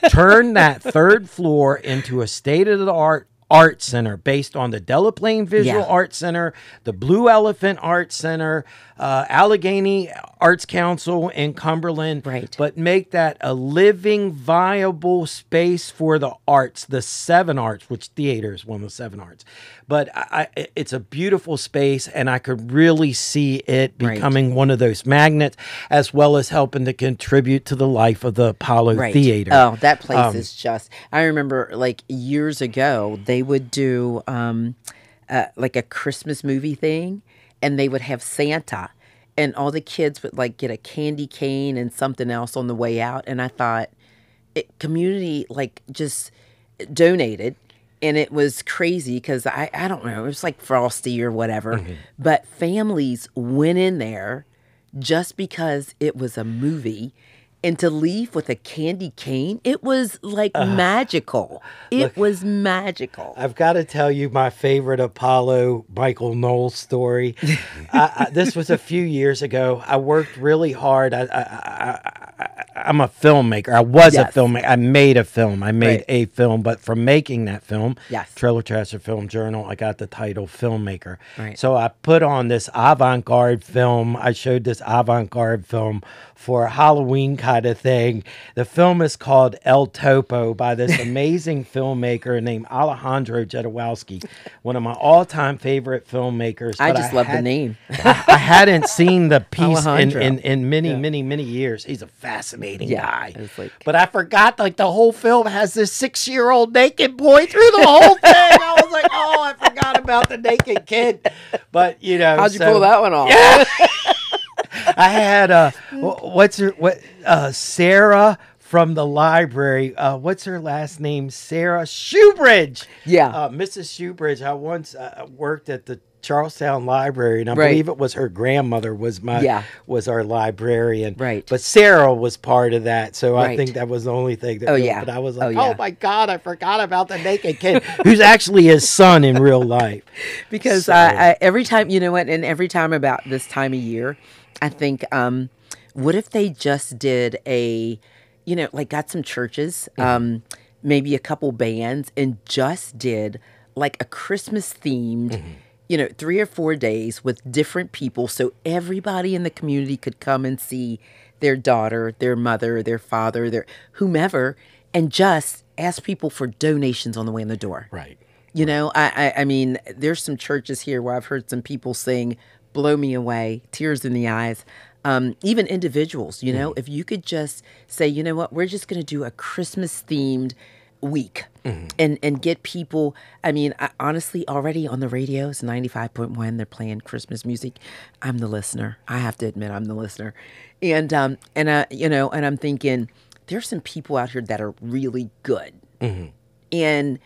Turn that third floor into a state-of-the-art art center based on the Delaplane Visual Arts Center, the Blue Elephant Arts Center, Allegheny Arts Council in Cumberland. Right. But make that a living, viable space for the arts, the seven arts, which theater is one of the seven arts. But it's a beautiful space, and I could really see it becoming one of those magnets, as well as helping to contribute to the life of the Apollo Theater. Oh, that place is just... I remember, like, years ago, they would do, like, a Christmas movie thing, and they would have Santa, and all the kids would, like, get a candy cane and something else on the way out, and I thought, community, like, just donated. And it was crazy because I don't know, it was like Frosty or whatever. Mm-hmm. But families went in there just because it was a movie. And to leave with a candy cane, it was like magical. It was magical. I've got to tell you my favorite Apollo Michael Knowles story. This was a few years ago. I worked really hard. I'm a filmmaker. I was a filmmaker. I made a film. I made a film. But from making that film, Trailer Trash Film Journal, I got the title filmmaker. Right. So I put on this avant-garde film. I showed this avant-garde film for a Halloween kind of thing. The film is called El Topo by this amazing filmmaker named Alejandro Jodorowsky, one of my all-time favorite filmmakers. I just love the name. I hadn't seen the piece in many years. He's a fascinating guy. But I forgot, like, the whole film has this 6-year-old naked boy through the whole thing. I was like, oh, I forgot about the naked kid. But, you know. How'd you pull that one off? Yeah. I had Sarah from the library. What's her last name? Sarah Shoebridge. Yeah, Mrs. Shoebridge. I once worked at the Charlestown Library, and I believe it was her grandmother was our librarian. Right. But Sarah was part of that, so I think that was the only thing that. But I was like, oh my God, I forgot about the naked kid who's actually his son in real life. Because I every time, you know what, and every time about this time of year, I think, what if they just did like got some churches, maybe a couple bands, and just did like a Christmas themed, 3 or 4 days with different people, so everybody in the community could come and see their daughter, their mother, their father, their whomever, and just ask people for donations on the way in the door. Right. You know, I mean, there's some churches here where I've heard some people sing "Blow Me Away," tears in the eyes. Even individuals, if you could just say, you know what, we're just going to do a Christmas themed week and get people. I mean, honestly, already on the radios, 95.1, they're playing Christmas music. I'm the listener. I have to admit, I'm the listener. And I'm thinking there's some people out here that are really good. Mm-hmm. And,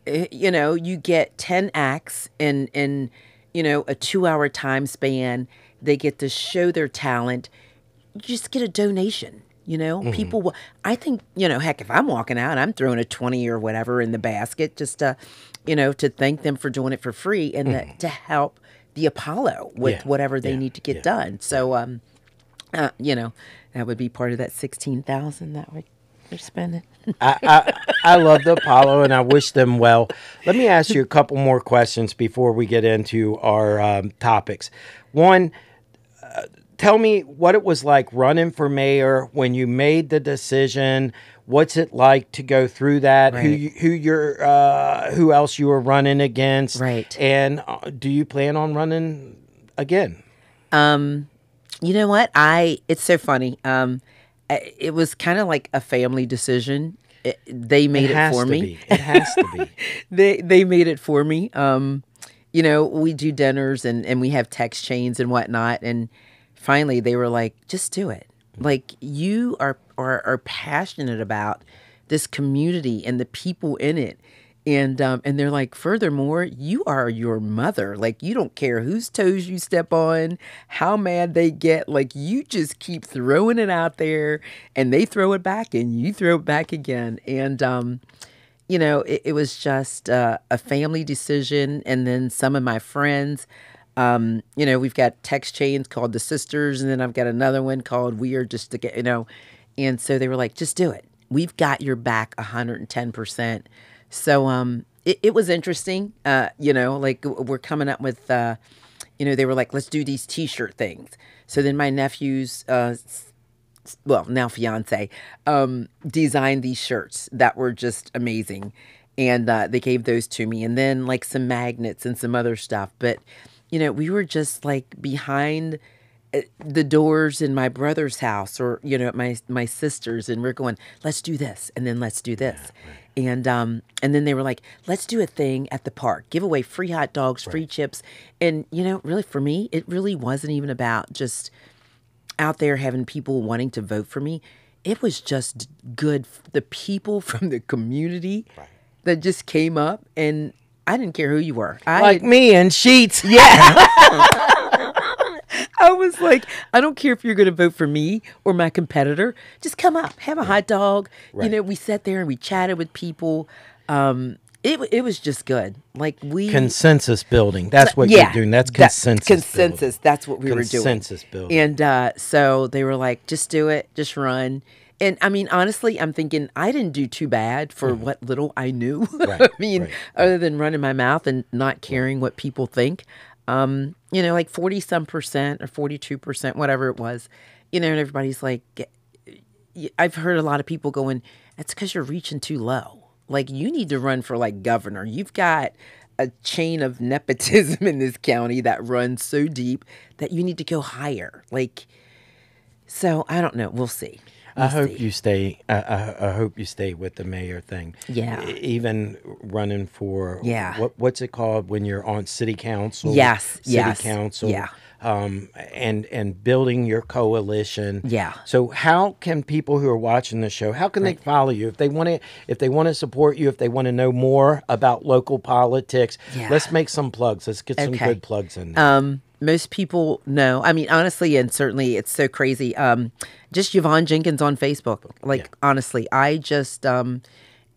you get 10 acts in a 2-hour time span. They get to show their talent. You just get a donation. People will, I think, heck, if I'm walking out, I'm throwing a 20 or whatever in the basket just to, to thank them for doing it for free and to help the Apollo with whatever they need to get done. So, that would be part of that $16,000 that they're spending. I love the Apollo, and I wish them well. Let me ask you a couple more questions before we get into our topics. One, tell me what it was like running for mayor when you made the decision. What's it like to go through that? Right. Who else you were running against? Right. And do you plan on running again? You know what? It's so funny. It was kind of like a family decision. They made it for me. It has to be. They made it for me. We do dinners and we have text chains and whatnot. And finally, they were like, "Just do it. Like, you are passionate about this community and the people in it." And they're like, "Furthermore, you are your mother. Like, you don't care whose toes you step on, how mad they get. Like, you just keep throwing it out there, and they throw it back, and you throw it back again." And it was just a family decision. And then some of my friends, we've got text chains called the Sisters, and then I've got another one called We Are Just Together, and so they were like, just do it. We've got your back 110%. So it was interesting. Like we're coming up with, they were like, let's do these T-shirt things. So then my nephew's, now fiance, designed these shirts that were just amazing. And they gave those to me. And then like some magnets and some other stuff. But, we were just like behind the doors in my brother's house or, my sister's, and we're going, let's do this. And then let's do this. Yeah, right. And then they were like, let's do a thing at the park, give away free hot dogs, free chips. And, really for me, it really wasn't even about just out there having people wanting to vote for me. It was just good. The people from the community that just came up, and I didn't care who you were. Like me in sheets. Yeah. I was like, I don't care if you're going to vote for me or my competitor. Just come up, have a hot dog. Right. We sat there and we chatted with people. It was just good. Like consensus building. That's what you're doing. That's consensus. Consensus. Building. That's what we were doing. Consensus building. And so they were like, just do it, just run. And I mean, honestly, I'm thinking I didn't do too bad for what little I knew. Other than running my mouth and not caring what people think. Like 40-some% or 42%, whatever it was, and everybody's like, I've heard a lot of people going, that's because you're reaching too low. Like, you need to run for like governor. You've got a chain of nepotism in this county that runs so deep that you need to go higher. Like, so I don't know. We'll see. I hope you stay. I hope you stay with the mayor thing. Yeah. Even running for what's it called when you're on city council? Yes. City council. Yeah. And building your coalition. Yeah. So how can people who are watching the show, how can they follow you if they want to support you, if they want to know more about local politics? Yeah. Let's make some plugs. Let's get some good plugs in there. Most people know. I mean, honestly, and certainly it's so crazy. Just Yvonne Jenkins on Facebook. Like, honestly, I just,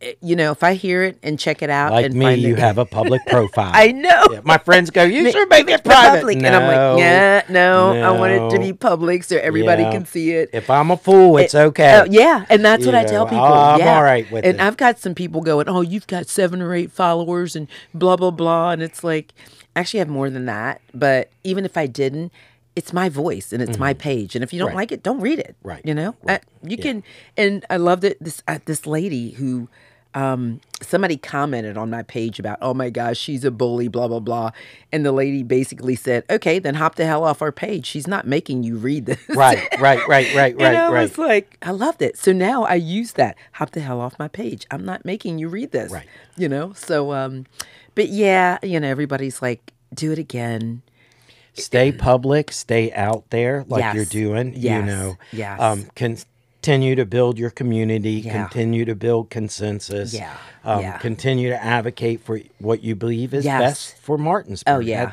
if I hear it and check it out. Like and me, you have a public profile. I know. Yeah, my friends go, you should make it private. Public. No, and I'm like, no, I want it to be public so everybody can see it. If I'm a fool, it's okay. Yeah, and that's what I tell people. I'm all right with it. And I've got some people going, oh, you've got 7 or 8 followers and blah, blah, blah. And it's like, actually I have more than that. But even if I didn't, it's my voice and it's my page. And if you don't like it, don't read it. Right. You can. And I loved it. This lady who, somebody commented on my page about, oh my gosh, she's a bully, blah, blah, blah. And the lady basically said, okay, then hop the hell off our page. She's not making you read this. Right. And I was like, I loved it. So now I use that. Hop the hell off my page. I'm not making you read this. Right. So, but yeah, everybody's like, do it again. Stay public, stay out there like you're doing, Yes. Continue to build your community, continue to build consensus, continue to advocate for what you believe is best for Martinsburg. Oh, yeah.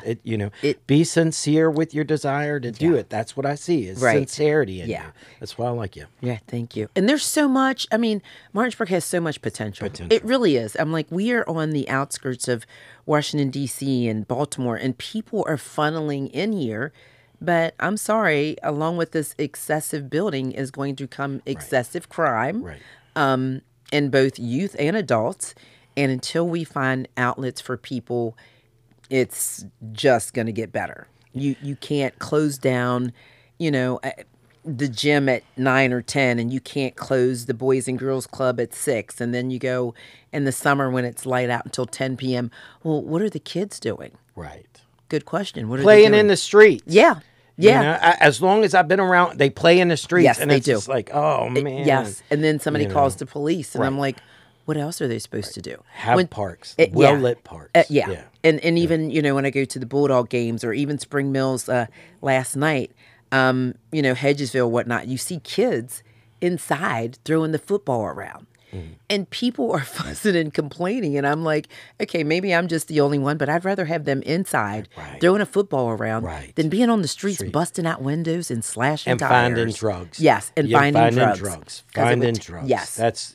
Be sincere with your desire to do it. That's what I see is sincerity in you. That's why I like you. Yeah, thank you. And there's so much, I mean, Martinsburg has so much potential. It really is. I'm like, we are on the outskirts of Washington, D.C. and Baltimore, and people are funneling in here. But I'm sorry, along with this excessive building is going to come excessive crime in both youth and adults. And until we find outlets for people, it's just going to get better. You can't close down, the gym at 9 or 10, and you can't close the Boys and Girls Club at 6. And then you go in the summer when it's light out until 10 p.m. Well, what are the kids doing? Right. Good question. What are Playing they doing? in the streets. Yeah. Yeah. As long as I've been around, they play in the streets. Yes, and they it's do. Just like, oh, man. Yes. And then somebody calls the police, and I'm like, what else are they supposed to do? Have parks, well-lit parks. Yeah. And even, when I go to the Bulldog games or even Spring Mills last night, Hedgesville, whatnot, you see kids inside throwing the football around. And people are fussing and complaining. And I'm like, okay, maybe I'm just the only one, but I'd rather have them inside throwing a football around than being on the streets busting out windows and slashing tires. And finding drugs. Yes, and finding drugs. Finding drugs. Yes. That's,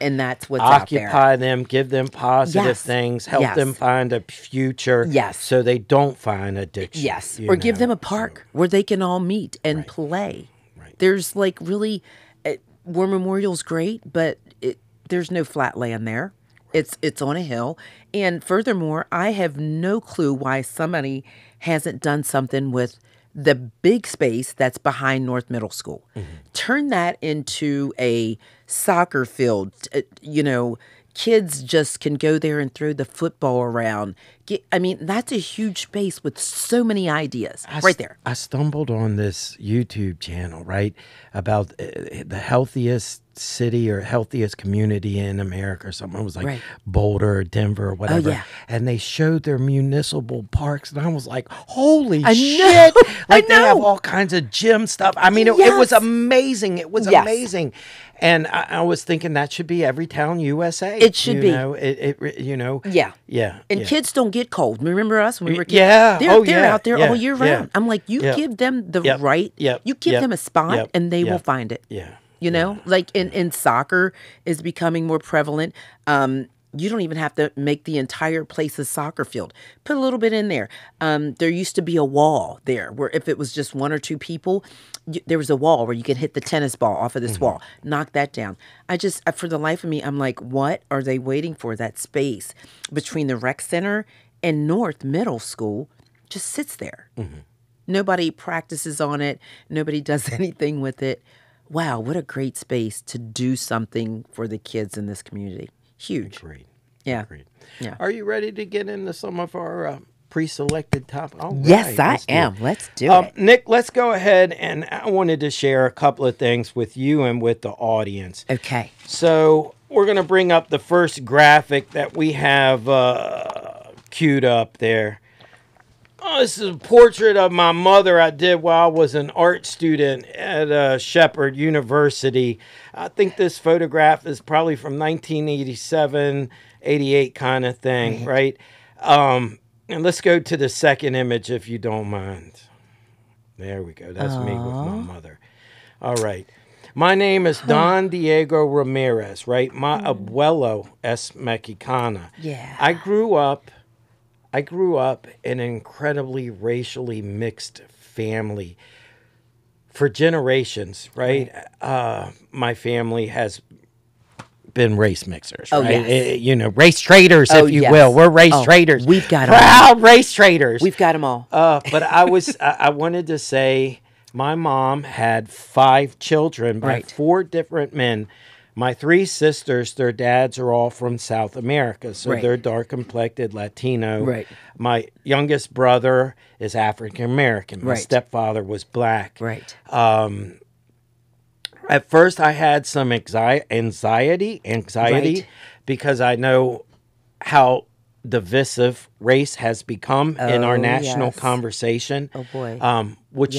And that's what's out there. Occupy them, give them positive things, help them find a future so they don't find addiction. Yes, or give them a park where they can all meet and play. There's like really, War Memorial's great, but there's no flat land there. It's on a hill. And furthermore, I have no clue why somebody hasn't done something with the big space that's behind North Middle School. Turn that into a soccer field. Kids just can go there and throw the football around. That's a huge space with so many ideas right there. I stumbled on this YouTube channel, right, about the healthiest city or healthiest community in America or something. It was like Boulder or Denver or whatever. And they showed their municipal parks. And I was like, holy shit. Like they have all kinds of gym stuff. It was amazing. It was amazing. And I was thinking that should be every town USA. It should be. Yeah. And kids don't get cold. Remember us when we were kids? Yeah. They're out there all year round. I'm like, you give them the right. You give them a spot and they will find it. Like in soccer is becoming more prevalent. You don't even have to make the entire place a soccer field. Put a little bit in there. There used to be a wall there where if it was just one or two people, there was a wall where you could hit the tennis ball off of this wall, knock that down. For the life of me, I'm like, what are they waiting for? That space between the rec center and North Middle School just sits there. Nobody practices on it. Nobody does anything with it. Wow, what a great space to do something for the kids in this community. Huge. Agreed. Yeah. Agreed. Yeah. Are you ready to get into some of our pre-selected topics? Yes, I am. Let's do it. Nick, let's go ahead. And I wanted to share a couple of things with you and with the audience. Okay. So we're going to bring up the first graphic that we have queued up there. Oh, this is a portrait of my mother I did while I was an art student at Shepherd University. I think this photograph is probably from 1987, 88 kind of thing, right? And let's go to the second image if you don't mind. There we go. That's me with my mother. All right. My name is Don Diego Ramirez, right? My abuelo es mexicana. Yeah. I grew up in an incredibly racially mixed family for generations, right? My family has been race mixers, right? Yes. Race traders, if you will. We're race traders. We've got proud all. Race traders. We've got them all. But I wanted to say my mom had 5 children by 4 different men. My 3 sisters, their dads are all from South America, so they're dark-complected Latino. Right. My youngest brother is African-American. My stepfather was black. Right. At first, I had some anxiety because I know how divisive race has become in our national conversation. Oh, boy. Which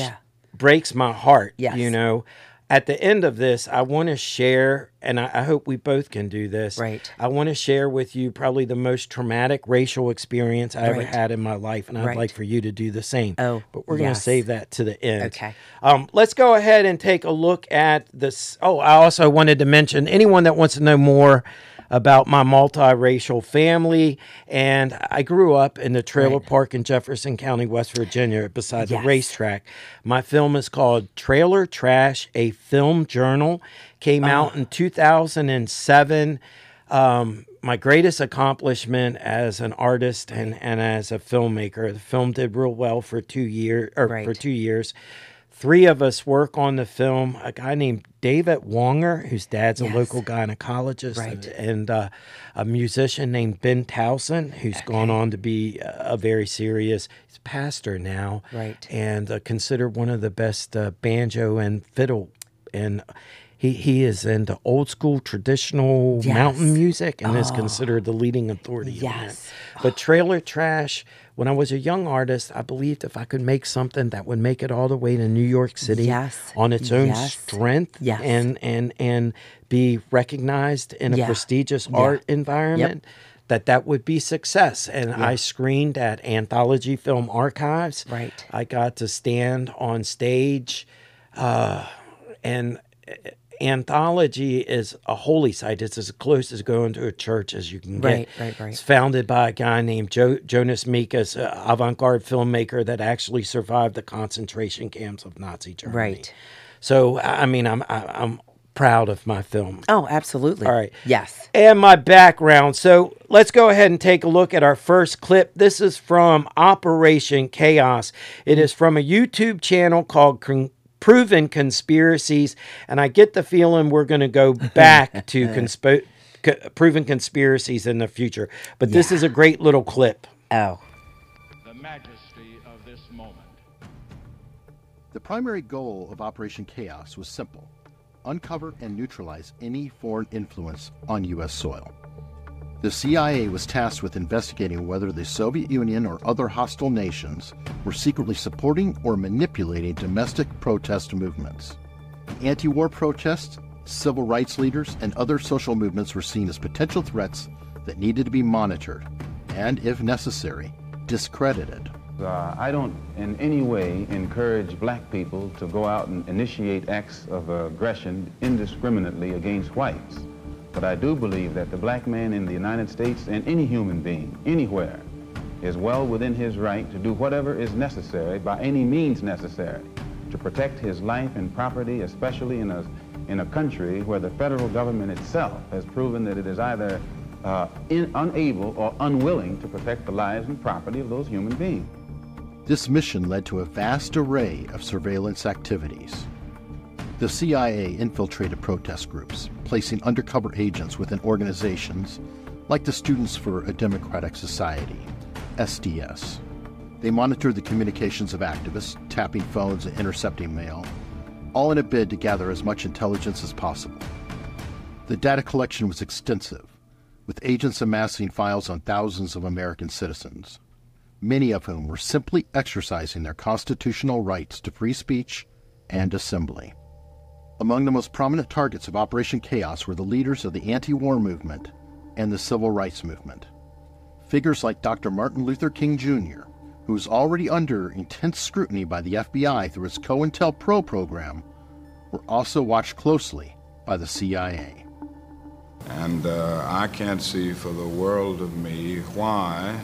breaks my heart, Yes. At the end of this, I want to share, and I hope we both can do this. Right. I want to share with you probably the most traumatic racial experience I ever had in my life, and I'd like for you to do the same. Oh, but we're going to save that to the end. Okay. Let's go ahead and take a look at this. Oh, I also wanted to mention anyone that wants to know more about my multiracial family, and I grew up in the trailer park in Jefferson County, West Virginia, beside the racetrack. My film is called Trailer Trash, a Film Journal. Came out in 2007. My greatest accomplishment as an artist and as a filmmaker. The film did real well for 2 years. For 2 years. 3 of us work on the film. A guy named David Wonger, whose dad's a local gynecologist, and a musician named Ben Towson, who's gone on to be a very serious pastor now, and considered one of the best banjo and fiddle. And he is into old school traditional mountain music and is considered the leading authority on it. But Trailer Trash when I was a young artist, I believed if I could make something that would make it all the way to New York City on its own strength and be recognized in a prestigious art environment, that would be success. And I screened at Anthology Film Archives. Right. I got to stand on stage, and Anthology is a holy site. It's as close as going to a church as you can get. Right. It's founded by a guy named Jonas Mekas, an avant-garde filmmaker that actually survived the concentration camps of Nazi Germany. Right. So, I mean, I'm proud of my film. Oh, absolutely. All right. Yes. And my background. So let's go ahead and take a look at our first clip. This is from Operation Chaos. It is from a YouTube channel called Proven Conspiracies, and I get the feeling we're going to go back to proven conspiracies in the future. But this is a great little clip. Oh. The majesty of this moment. The primary goal of Operation Chaos was simple: uncover and neutralize any foreign influence on U.S. soil. The CIA was tasked with investigating whether the Soviet Union or other hostile nations were secretly supporting or manipulating domestic protest movements. Anti-war protests, civil rights leaders, and other social movements were seen as potential threats that needed to be monitored and, if necessary, discredited. I don't in any way encourage black people to go out and initiate acts of aggression indiscriminately against whites. But I do believe that the black man in the United States and any human being, anywhere, is well within his right to do whatever is necessary, by any means necessary, to protect his life and property, especially in a country where the federal government itself has proven that it is either unable or unwilling to protect the lives and property of those human beings. This mission led to a vast array of surveillance activities. The CIA infiltrated protest groups, placing undercover agents within organizations like the Students for a Democratic Society, SDS. They monitored the communications of activists, tapping phones and intercepting mail, all in a bid to gather as much intelligence as possible. The data collection was extensive, with agents amassing files on thousands of American citizens, many of whom were simply exercising their constitutional rights to free speech and assembly. Among the most prominent targets of Operation Chaos were the leaders of the anti-war movement and the civil rights movement. Figures like Dr. Martin Luther King Jr., who was already under intense scrutiny by the FBI through its COINTELPRO program, were also watched closely by the CIA. And I can't see for the world of me why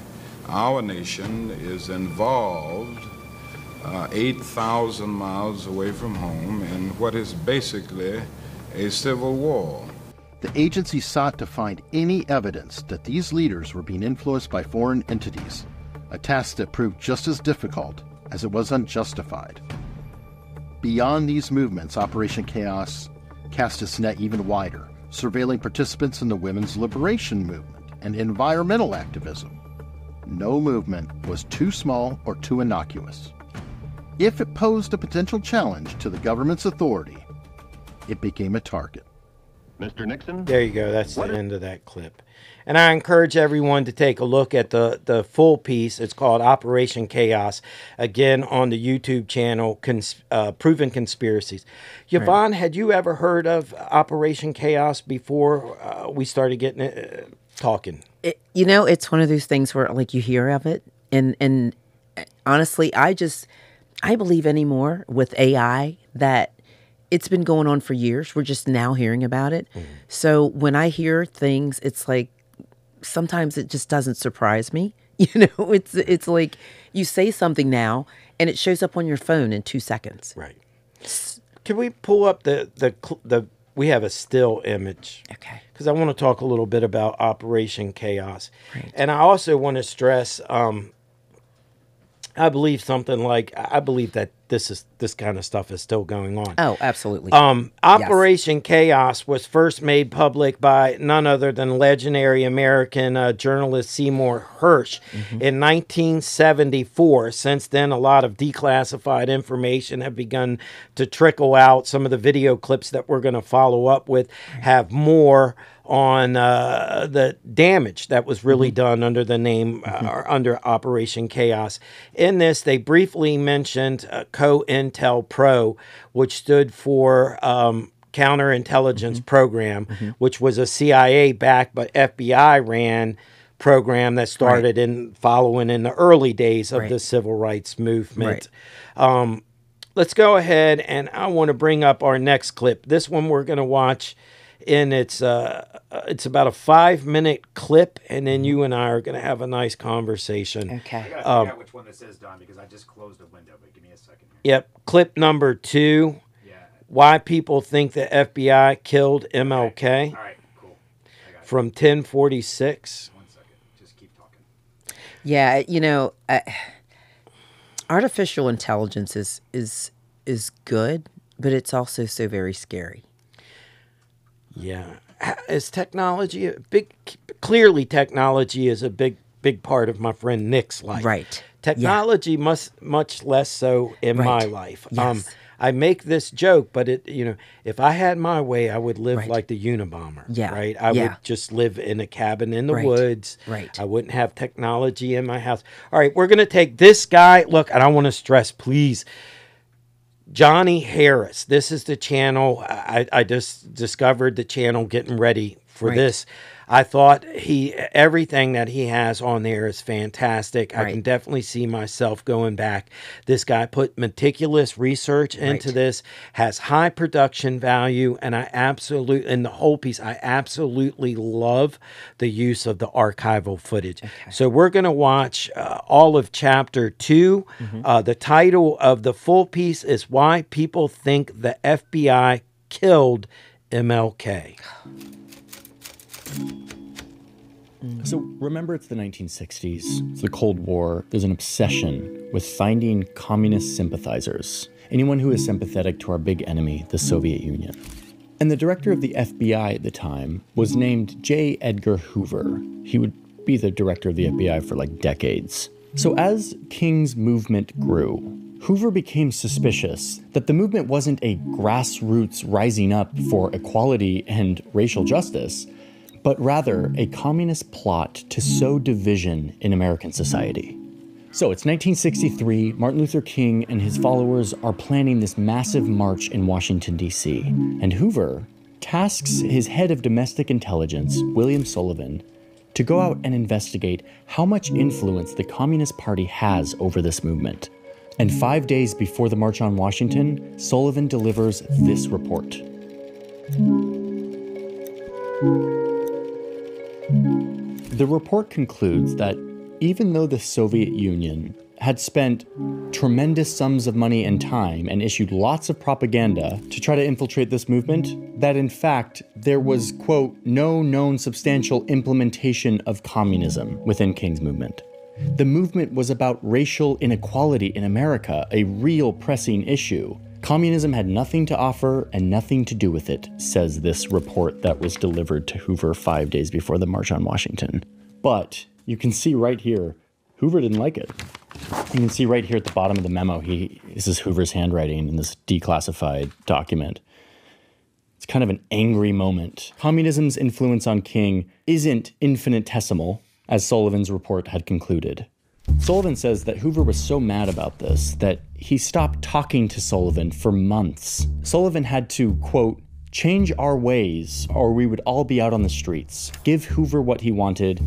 our nation is involved 8,000 miles away from home in what is basically a civil war. The agency sought to find any evidence that these leaders were being influenced by foreign entities, a task that proved just as difficult as it was unjustified. Beyond these movements, Operation Chaos cast its net even wider, surveilling participants in the women's liberation movement and environmental activism. No movement was too small or too innocuous. If it posed a potential challenge to the government's authority, it became a target. Mr. Nixon? There you go. That's the end of that clip. And I encourage everyone to take a look at the full piece. It's called Operation Chaos, again, on the YouTube channel, Proven Conspiracies. Yvonne, had you ever heard of Operation Chaos before we started getting talking? It's one of those things where, like, you hear of it. And honestly, I believe anymore with AI that it's been going on for years. We're just now hearing about it. Mm-hmm. So when I hear things, it's like sometimes it just doesn't surprise me. It's like you say something now and it shows up on your phone in 2 seconds. Right. Can we pull up the we have a still image. Okay. Because I want to talk a little bit about Operation Chaos. Right. And I also want to stress I believe that this kind of stuff is still going on. Oh, absolutely. Operation Chaos was first made public by none other than legendary American journalist Seymour Hirsch in 1974. Since then, a lot of declassified information have begun to trickle out. Some of the video clips that we're going to follow up with have more on the damage that was really done under the name or under Operation Chaos. In this, they briefly mentioned COINTEL Pro, which stood for Counterintelligence Program, which was a CIA-backed but FBI-ran program that started following in the early days of the civil rights movement. Let's go ahead, and I want to bring up our next clip. This one we're going to watch. And it's about a 5-minute clip, and then you and I are going to have a nice conversation. Okay. I got to figure out which one this is, Don, because I just closed a window, but give me a second here. Yep. Clip number 2. Yeah. Why people think the FBI killed MLK. Okay. All right, cool. I got it. From 1046. 1 second. Just keep talking. Yeah, artificial intelligence is good, but it's also so very scary. Yeah. Is technology clearly technology is a big part of my friend Nick's life. Right. Technology much less so in my life. Yes. I make this joke, but if I had my way, I would live like the Unabomber. Yeah. Right. I would just live in a cabin in the woods. Right. I wouldn't have technology in my house. All right, we're gonna take this guy. Look, and I want to stress, please. Johnny Harris. This is the channel. I just discovered the channel getting ready for this. I thought everything that he has on there is fantastic. I can definitely see myself going back. This guy put meticulous research into this, has high production value, and in the whole piece, I absolutely love the use of the archival footage. Okay. So we're going to watch all of chapter 2. The title of the full piece is Why People Think the FBI Killed MLK. So remember, it's the 1960s. It's the Cold War. There's an obsession with finding communist sympathizers, anyone who is sympathetic to our big enemy, the Soviet Union. And the director of the FBI at the time was named J. Edgar Hoover. He would be the director of the FBI for like decades. So as King's movement grew, Hoover became suspicious that the movement wasn't a grassroots rising up for equality and racial justice, but rather a communist plot to sow division in American society. So it's 1963, Martin Luther King and his followers are planning this massive march in Washington, D.C., and Hoover tasks his head of domestic intelligence, William Sullivan, to go out and investigate how much influence the Communist Party has over this movement. And 5 days before the March on Washington, Sullivan delivers this report. The report concludes that even though the Soviet Union had spent tremendous sums of money and time and issued lots of propaganda to try to infiltrate this movement, that in fact there was, quote, no known substantial implementation of communism within King's movement. The movement was about racial inequality in America, a real pressing issue. Communism had nothing to offer and nothing to do with it, says this report that was delivered to Hoover 5 days before the March on Washington. But you can see right here, Hoover didn't like it. You can see right here at the bottom of the memo, this is Hoover's handwriting in this declassified document. It's kind of an angry moment. Communism's influence on King isn't infinitesimal, as Sullivan's report had concluded. Sullivan says that Hoover was so mad about this that he stopped talking to Sullivan for months. Sullivan had to, quote, change our ways or we would all be out on the streets, give Hoover what he wanted,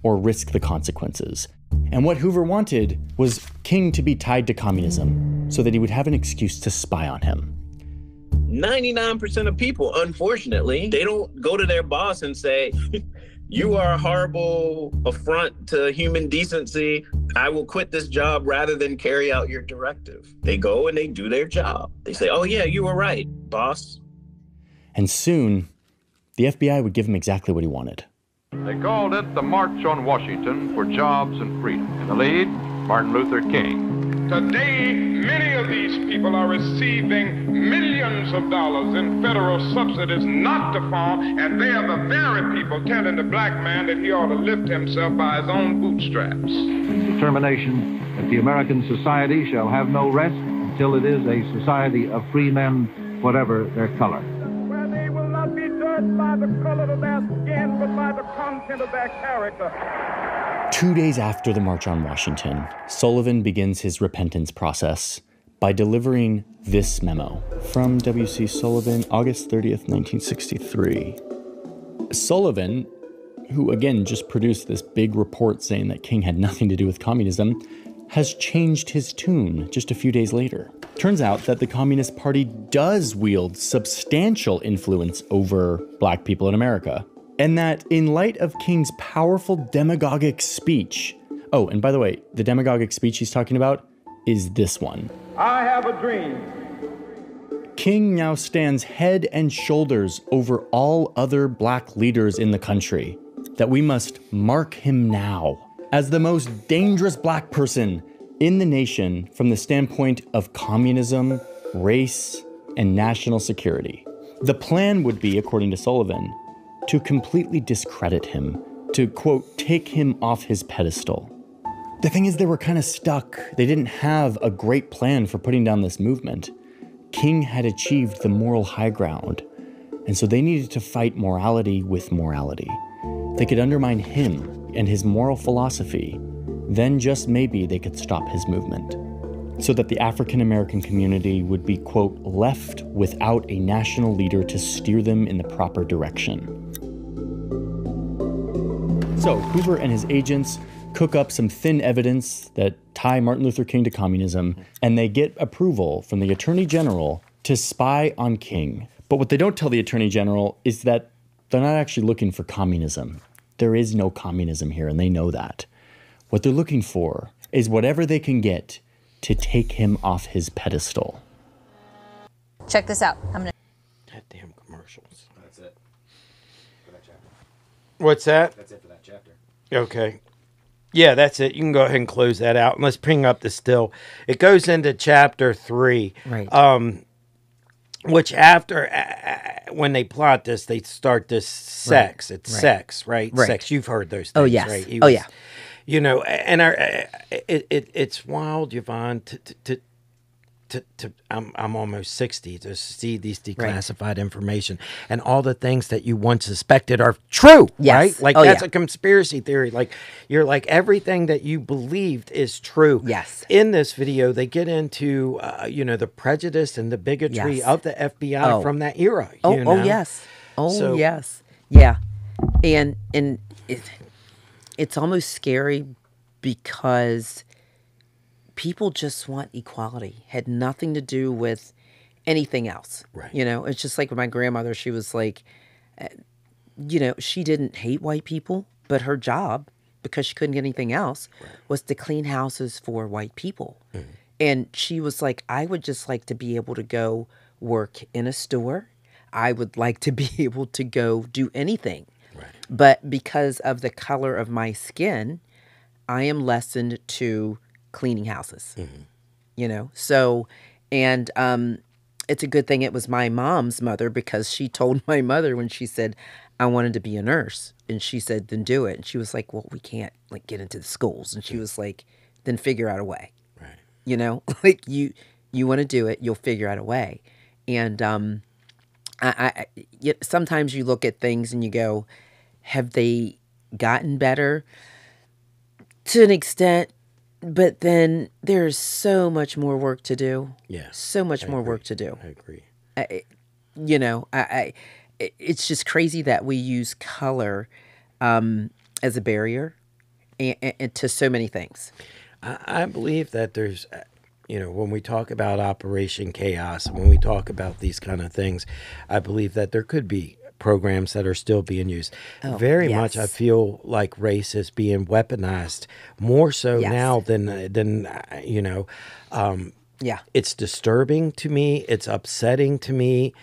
or risk the consequences. And what Hoover wanted was King to be tied to communism so that he would have an excuse to spy on him. 99% of people, unfortunately, they don't go to their boss and say, you are a horrible affront to human decency. I will quit this job rather than carry out your directive. They go and they do their job. They say, oh yeah, you were right, boss. And soon, the FBI would give him exactly what he wanted. They called it the March on Washington for Jobs and Freedom. In the lead, Martin Luther King. Today, many of these people people are receiving millions of dollars in federal subsidies not to farm, and they are the very people telling the black man that he ought to lift himself by his own bootstraps. Determination that the American society shall have no rest until it is a society of free men, whatever their color. Where they will not be judged by the color of their skin, but by the content of their character. 2 days after the March on Washington, Sullivan begins his repentance process by delivering this memo from W.C. Sullivan, August 30th, 1963. Sullivan, who again just produced this big report saying that King had nothing to do with communism, has changed his tune just a few days later. Turns out that the Communist Party does wield substantial influence over black people in America, and that in light of King's powerful demagogic speech, oh, and by the way, the demagogic speech he's talking about is this one. I have a dream. King now stands head and shoulders over all other black leaders in the country, that we must mark him now as the most dangerous black person in the nation from the standpoint of communism, race, and national security. The plan would be, according to Sullivan, to completely discredit him, to, quote, take him off his pedestal. The thing is, they were kind of stuck. They didn't have a great plan for putting down this movement. King had achieved the moral high ground, and so they needed to fight morality with morality. They could undermine him and his moral philosophy, then just maybe they could stop his movement, so that the African American community would be, quote, left without a national leader to steer them in the proper direction. So Hoover and his agents cook up some thin evidence that tie Martin Luther King to communism, and they get approval from the Attorney General to spy on King. But what they don't tell the Attorney General is that they're not actually looking for communism. There is no communism here, and they know that. What they're looking for is whatever they can get to take him off his pedestal. Check this out. Goddamn commercials. That's it for that chapter. What's that? That's it for that chapter. Okay. Yeah, that's it. You can go ahead and close that out. And let's bring up the still. It goes into chapter 3. Right. Which after, when they plot this, they start this sex. Right. It's Right. sex, right? Right. Sex. You've heard those things, Oh, yes. right? Oh, yeah. You know, and it's wild, Yvonne, I'm almost 60 to see these declassified information and all the things that you once suspected are true, Yes. right? Like Oh, that's yeah. a conspiracy theory. Like you're like everything that you believed is true. Yes. In this video, they get into the prejudice and the bigotry Yes. of the FBI from that era. Oh, you know? oh yes. Oh, So- yes. Yeah. And it's almost scary because people just want equality. Had nothing to do with anything else. Right. You know, it's just like with my grandmother. She was like, she didn't hate white people, but her job, because she couldn't get anything else, was to clean houses for white people. Mm-hmm. And she was like, I would just like to be able to go work in a store. I would like to be able to go do anything. Right. But because of the color of my skin, I am lessened to cleaning houses. Mm-hmm. So, and it's a good thing it was my mom's mother, because she told my mother when she said, I wanted to be a nurse. And she said, then do it. And she was like, well, we can't get into the schools. And she was like, then figure out a way. Right. Like you want to do it, you'll figure out a way. And sometimes you look at things and you go, have they gotten better? To an extent, but then there's so much more work to do. Yeah. So much more work to do. I agree. It's just crazy that we use color as a barrier and to so many things. I believe that there's, when we talk about Operation Chaos, when we talk about these kind of things, I believe that there could be programs that are still being used. Very much I feel like race is being weaponized more so now than it's disturbing to me, it's upsetting to me,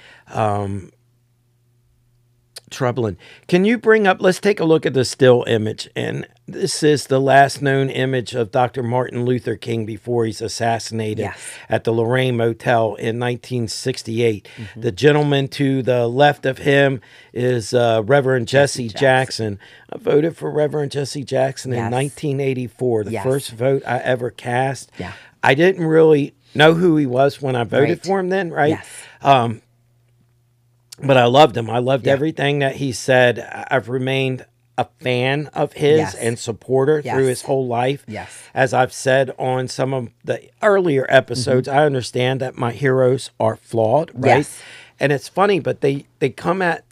troubling. Can you bring up, let's take a look at the still image, and This is the last known image of Dr. Martin Luther King before he's assassinated at the Lorraine Motel in 1968. The gentleman to the left of him is Reverend Jesse Jackson. I voted for Reverend Jesse Jackson in 1984, the first vote I ever cast. I didn't really know who he was when I voted for him then, right? But I loved him. I loved everything that he said. I've remained a fan of his and supporter through his whole life. As I've said on some of the earlier episodes, I understand that my heroes are flawed, right? And it's funny, but they come at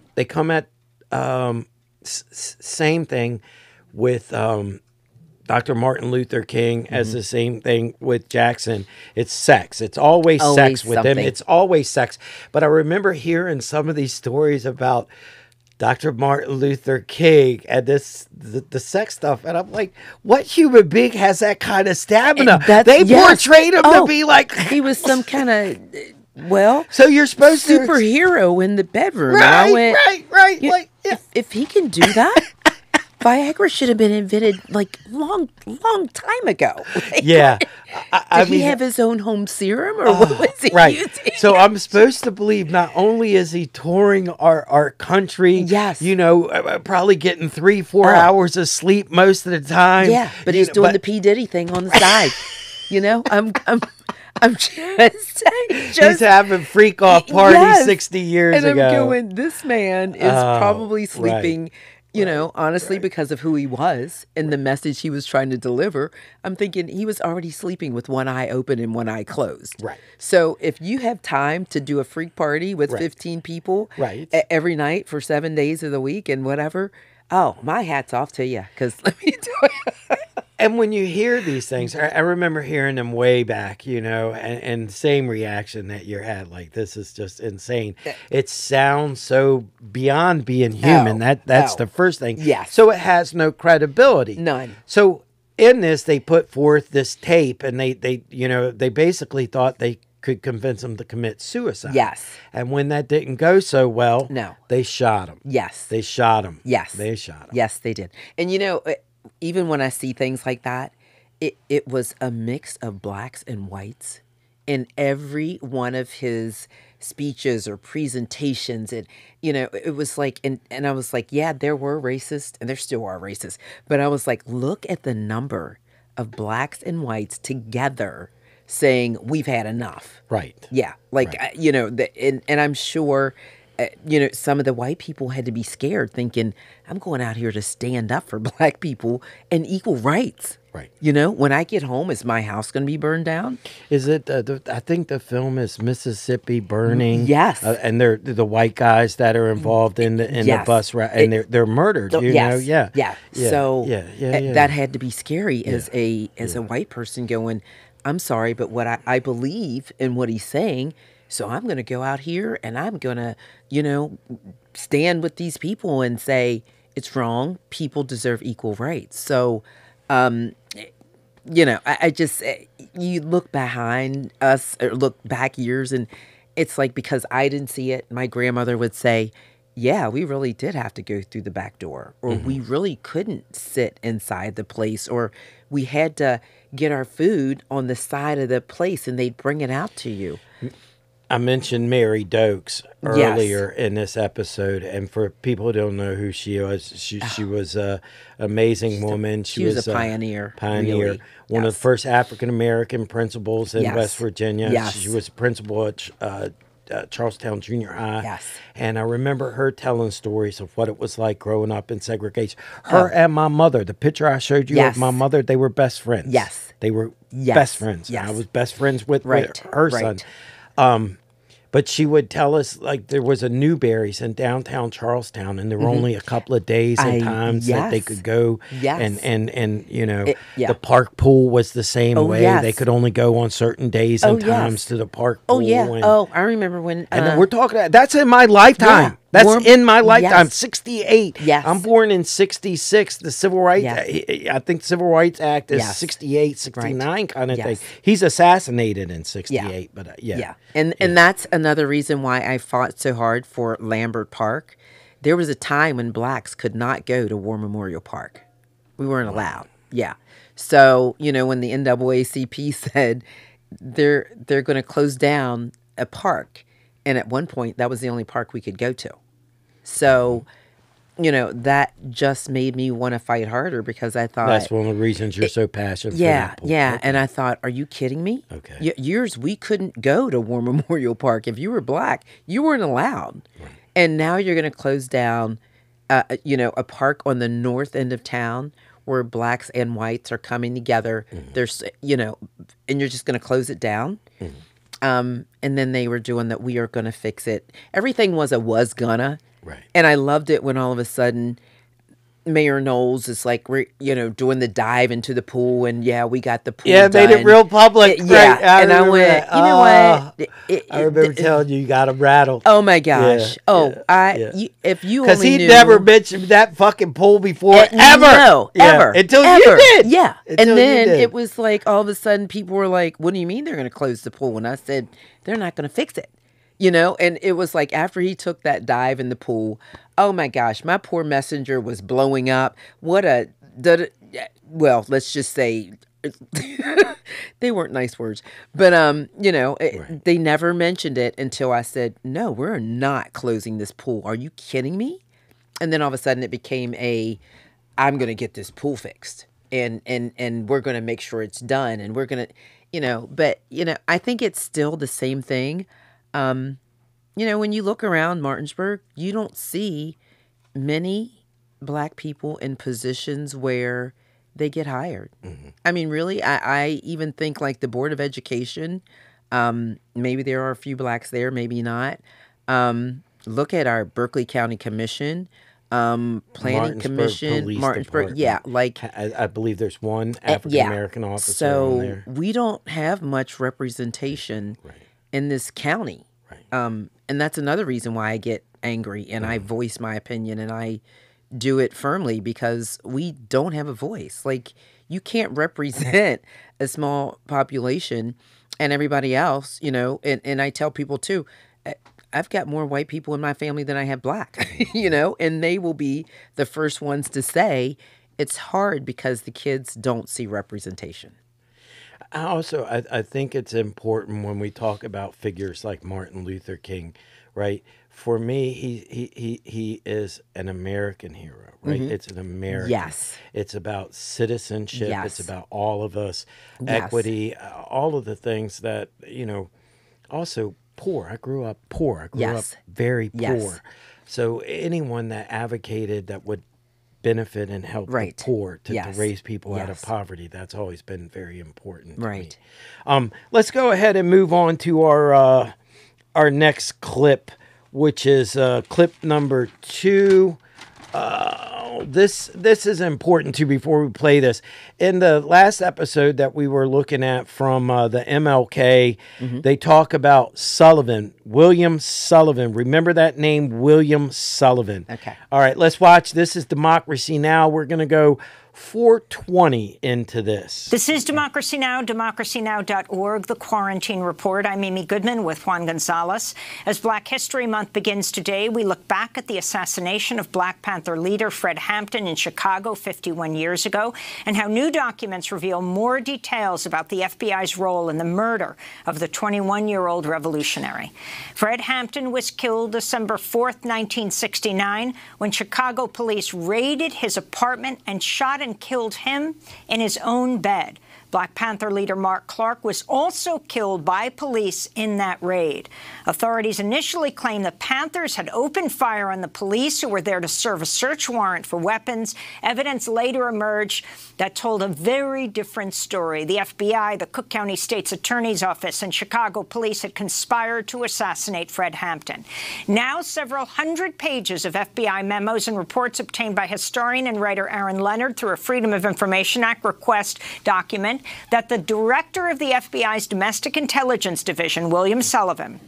same thing with Dr. Martin Luther King as the same thing with Jackson. It's sex. It's always sex with him. It's always sex. But I remember hearing some of these stories about Dr. Martin Luther King and the sex stuff, and I'm like, what human being has that kind of stamina? They portrayed him to be like he was some kind of so you're supposed superhero in the bedroom. Right, and I went, right. Like, if he can do that, Viagra should have been invented like long time ago. Did he have his own home serum, or what was he using? So I'm supposed to believe not only is he touring our country, probably getting 3-4 hours of sleep most of the time. But he's doing the P. Diddy thing on the side. I'm just having freak off parties 60 years ago. And I'm going, this man is probably sleeping. Honestly, because of who he was and the message he was trying to deliver, I'm thinking he was already sleeping with one eye open and one eye closed. Right. So if you have time to do a freak party with 15 people every night for 7 days of the week and whatever, my hat's off to you, because let me tell you. And when you hear these things, I remember hearing them way back, and same reaction that you had, like, this is just insane. It sounds so beyond being human. That's the first thing. So it has no credibility. None. So in this, they put forth this tape, and they basically thought they could convince him to commit suicide. And when that didn't go so well, they shot him. They shot him. They shot him. Yes, they did. And even when I see things like that, it was a mix of blacks and whites in every one of his speeches or presentations. And, it was like, and I was like, there were racists, and there still are racists. But I was like, look at the number of blacks and whites together saying, we've had enough. Right. Yeah. Like, and I'm sure... some of the white people had to be scared, thinking, I'm going out here to stand up for black people and equal rights. Right. When I get home, is my house going to be burned down? Is it, I think the film is Mississippi Burning. Yes. And they're the white guys that are involved in the bus route, and they're murdered, know? Yeah. So that had to be scary as a white person going, I'm sorry, but what I believe in what he's saying. So I'm going to go out here and I'm going to, stand with these people and say it's wrong. People deserve equal rights. So, I just, you look behind us or look back years, and it's like, because I didn't see it, my grandmother would say, yeah, we really did have to go through the back door, or we really couldn't sit inside the place, or we had to get our food on the side of the place and they'd bring it out to you. I mentioned Mary Dokes earlier in this episode, and for people who don't know who she was, she was an amazing woman. She was a pioneer. Really. One of the first African-American principals in West Virginia. She was principal at Charlestown Junior High. And I remember her telling stories of what it was like growing up in segregation. Her and my mother, the picture I showed you of my mother, they were best friends. They were best friends. I was best friends with her son. But she would tell us, like, there was a Newberry's in downtown Charlestown, and there were only a couple of days and times that they could go. And the park pool was the same way. They could only go on certain days and times to the park pool. I remember when... and then we're talking... That's in my lifetime. That's in my lifetime. 68. I'm born in 66. The Civil Rights... I think the Civil Rights Act is 68, 69 kind of thing. He's assassinated in 68, but And that's another reason why I fought so hard for Lambert Park. There was a time when blacks could not go to War Memorial Park. We weren't allowed. Yeah. So, you know, when the NAACP said they're going to close down a park, and at one point that was the only park we could go to. So, you know, that just made me want to fight harder because I thought... That's one of the reasons you're so passionate for that. Yeah. And I thought, are you kidding me? Okay. Years we couldn't go to War Memorial Park. If you were black, you weren't allowed. Right. And now you're going to close down, you know, a park on the north end of town where blacks and whites are coming together. There's, you know, and you're just going to close it down. And then they were doing that. We are going to fix it. Everything was gonna. Right. And I loved it when all of a sudden Mayor Knowles is like, we're, you know, doing the dive into the pool, and we got the pool. Yeah, done. made it real public. Yeah, right. and I went, you know what? I remember telling you got him rattled. Oh my gosh! If you because only he knew, never mentioned that fucking pool before ever. No, ever until ever. you did. Yeah, until and then you did. it was like all of a sudden people were like, "What do you mean they're going to close the pool?" And I said, "They're not going to fix it." You know, and it was like after he took that dive in the pool, oh my gosh, my poor messenger was blowing up. Well, let's just say they weren't nice words, but you know, they never mentioned it until I said, "No, we're not closing this pool. Are you kidding me?" And then all of a sudden it became I'm going to get this pool fixed, and we're going to make sure it's done, and we're going to, you know, but you know, I think it's still the same thing. You know, when you look around Martinsburg, you don't see many black people in positions where they get hired. I mean, really, I even think like the Board of Education, maybe there are a few blacks there, maybe not. Look at our Berkeley County Commission, Planning Commission, Martinsburg. Yeah, like I believe there's one African American officer on there. We don't have much representation in this county. And that's another reason why I get angry and I voice my opinion, and I do it firmly because we don't have a voice. Like, you can't represent a small population and everybody else, you know, and I tell people too, I've got more white people in my family than I have black, you know, and they will be the first ones to say it's hard because the kids don't see representation. Also, I think it's important when we talk about figures like Martin Luther King, right? For me, he is an American hero, right? It's an American. Yes. It's about citizenship. Yes. It's about all of us, equity, all of the things that, you know, also poor. I grew up poor. I grew up very poor. So anyone that advocated that would benefit and help the poor to raise people out of poverty. That's always been very important to me. Let's go ahead and move on to our next clip, which is clip number 2. This is important too before we play this. In the last episode that we were looking at from the MLK, they talk about Sullivan, William Sullivan. Remember that name, William Sullivan. Okay. All right, let's watch. This is Democracy Now! We're going to go 4:20 into this. This is Democracy Now!, democracynow.org, The Quarantine Report. I'm Amy Goodman with Juan Gonzalez. As Black History Month begins today, we look back at the assassination of Black Panther leader Fred Hampton in Chicago 51 years ago, and how new documents reveal more details about the FBI's role in the murder of the 21-year-old revolutionary. Fred Hampton was killed December 4th, 1969, when Chicago police raided his apartment and shot and killed him in his own bed. Black Panther leader Mark Clark was also killed by police in that raid. Authorities initially claimed the Panthers had opened fire on the police who were there to serve a search warrant for weapons. Evidence later emerged that told a very different story. The FBI, the Cook County State's Attorney's Office, and Chicago police had conspired to assassinate Fred Hampton. Now, several hundred pages of FBI memos and reports obtained by historian and writer Aaron Leonard through a Freedom of Information Act request document that the director of the FBI's Domestic Intelligence Division, William Sullivan,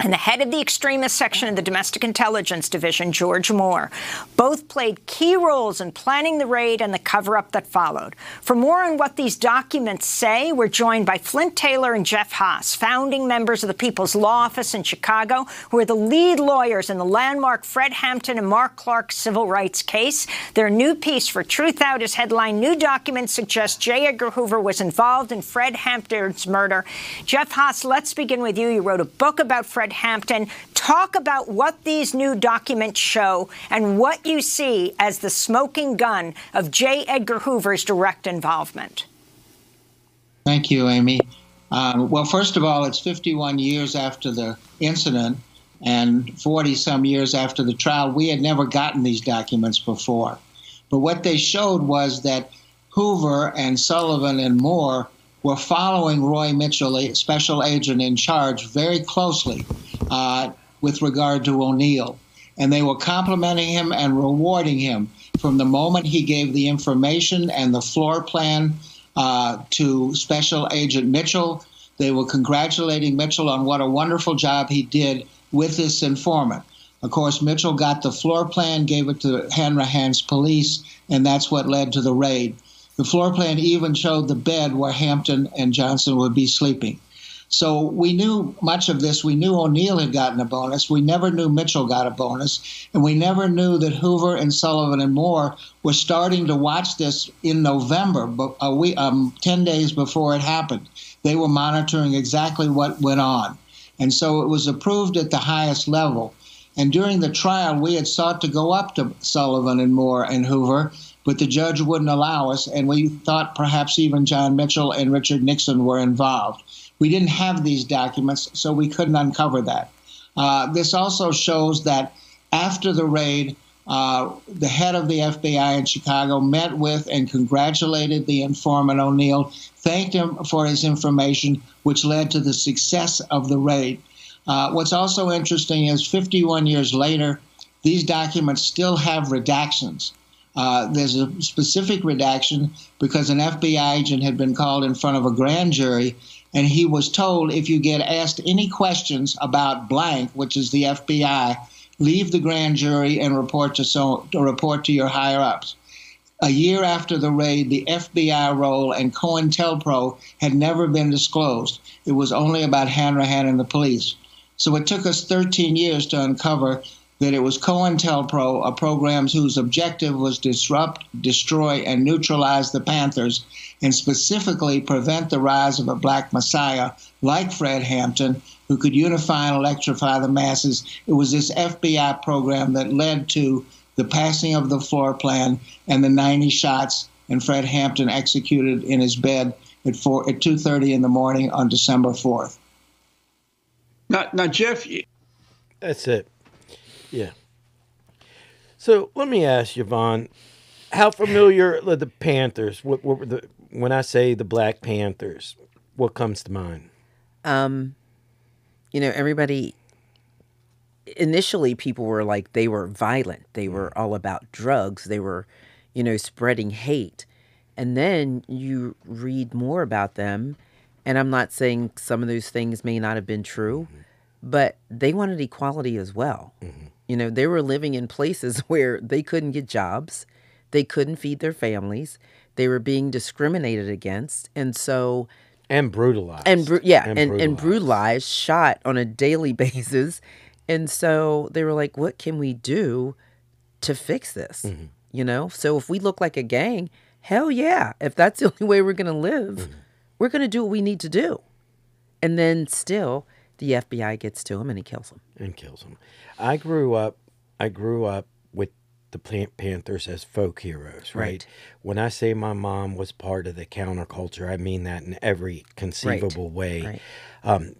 and the head of the extremist section of the Domestic Intelligence Division, George Moore. Both played key roles in planning the raid and the cover-up that followed. For more on what these documents say, we're joined by Flint Taylor and Jeff Haas, founding members of the People's Law Office in Chicago, who are the lead lawyers in the landmark Fred Hampton and Mark Clark civil rights case. Their new piece for Truth Out is headlined, "New Documents Suggest J. Edgar Hoover Was Involved in Fred Hampton's Murder." Jeff Haas, let's begin with you. You wrote a book about Fred Hampton. Talk about what these new documents show and what you see as the smoking gun of J. Edgar Hoover's direct involvement. Thank you, Amy. Well, first of all, it's 51 years after the incident and 40-some years after the trial. We had never gotten these documents before. But what they showed was that Hoover and Sullivan and Moore were following Roy Mitchell, a special agent in charge, very closely with regard to O'Neill. And they were complimenting him and rewarding him from the moment he gave the information and the floor plan to Special Agent Mitchell. They were congratulating Mitchell on what a wonderful job he did with this informant. Of course, Mitchell got the floor plan, gave it to Hanrahan's police, and that's what led to the raid. The floor plan even showed the bed where Hampton and Johnson would be sleeping. So we knew much of this. We knew O'Neill had gotten a bonus. We never knew Mitchell got a bonus. And we never knew that Hoover and Sullivan and Moore were starting to watch this in November, 10 days before it happened. They were monitoring exactly what went on. And so it was approved at the highest level. And during the trial, we had sought to go up to Sullivan and Moore and Hoover, but the judge wouldn't allow us, and we thought perhaps even John Mitchell and Richard Nixon were involved. We didn't have these documents, so we couldn't uncover that. This also shows that after the raid, the head of the FBI in Chicago met with and congratulated the informant O'Neill, thanked him for his information, which led to the success of the raid. What's also interesting is 51 years later, these documents still have redactions. There's a specific redaction because an FBI agent had been called in front of a grand jury, and he was told, if you get asked any questions about blank, which is the FBI, leave the grand jury and report to your higher-ups. A year after the raid, the FBI role and COINTELPRO had never been disclosed. It was only about Hanrahan and the police. So it took us 13 years to uncover that it was COINTELPRO, a program whose objective was disrupt, destroy, and neutralize the Panthers, and specifically prevent the rise of a black messiah like Fred Hampton, who could unify and electrify the masses. It was this FBI program that led to the passing of the floor plan and the 90 shots, and Fred Hampton executed in his bed at 2:30 in the morning on December 4th. Now, Jeff. That's it. Yeah. So let me ask you, Yvonne, how familiar are the Panthers? What were when I say the Black Panthers, what comes to mind? Everybody, initially people were like, they were violent. They were all about drugs. They were, spreading hate. And then you read more about them, and I'm not saying some of those things may not have been true, but they wanted equality as well. They were living in places where they couldn't get jobs. They couldn't feed their families. They were being discriminated against. And so... And brutalized. And brutalized, shot on a daily basis. And so they were like, what can we do to fix this? So if we look like a gang, hell yeah. If that's the only way we're going to live, we're going to do what we need to do. And then still... the FBI gets to him and he kills him. I grew up with the Panthers as folk heroes, right? When I say my mom was part of the counterculture, I mean that in every conceivable way.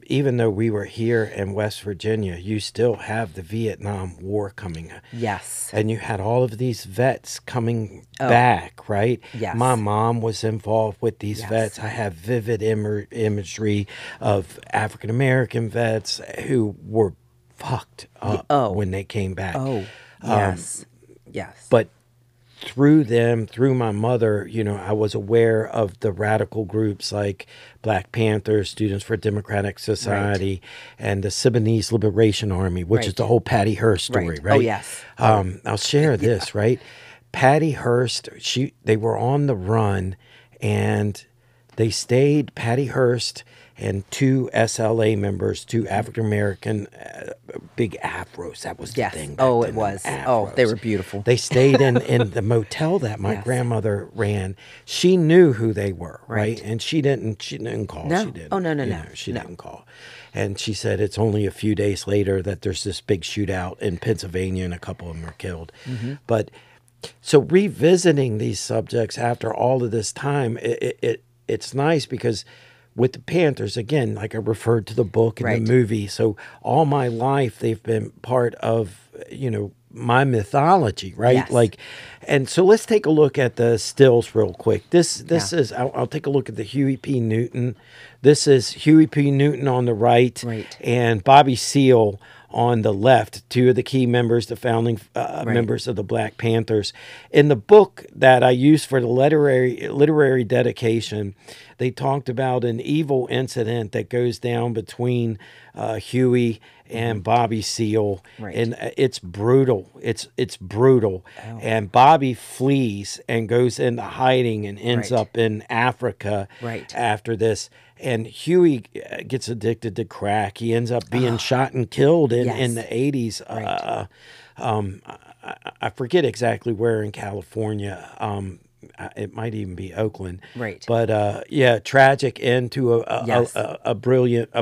Even though we were here in West Virginia, you still have the Vietnam War coming. Yes. And you had all of these vets coming back, right? Yes. My mom was involved with these vets. I have vivid imagery of African-American vets who were fucked up when they came back. Yes. But through them, through my mother, you know, I was aware of the radical groups like Black Panthers, Students for Democratic Society, and the Sudanese Liberation Army, which is the whole Patty Hearst story, right? Oh, yes. I'll share this, right? Patty Hearst, they were on the run, and they stayed, Patty Hearst and 2 SLA members, 2 African-American, big afros. That was the thing. Oh, it was. Oh, they were beautiful. They stayed in the motel that my grandmother ran. She knew who they were, right? And she didn't call. No. She didn't. Oh, no. She didn't call. And she said it's only a few days later that there's this big shootout in Pennsylvania and a couple of them are killed. But so revisiting these subjects after all of this time, it's nice because with the Panthers, again, like I referred to the book and the movie, so all my life they've been part of, you know, my mythology, right? Yes. Like, and so let's take a look at the stills real quick. This is, I'll take a look at the Huey P. Newton. This is Huey P. Newton on the right. And Bobby Seale on the left, 2 of the key members, the founding members of the Black Panthers. In the book that I used for the literary dedication, they talked about an evil incident that goes down between Huey and Bobby Seale, and it's brutal. It's brutal. And Bobby flees and goes into hiding and ends up in Africa after this. And Huey gets addicted to crack. He ends up being shot and killed in the 80s. I forget exactly where in California. It might even be Oakland. But yeah, tragic end to a brilliant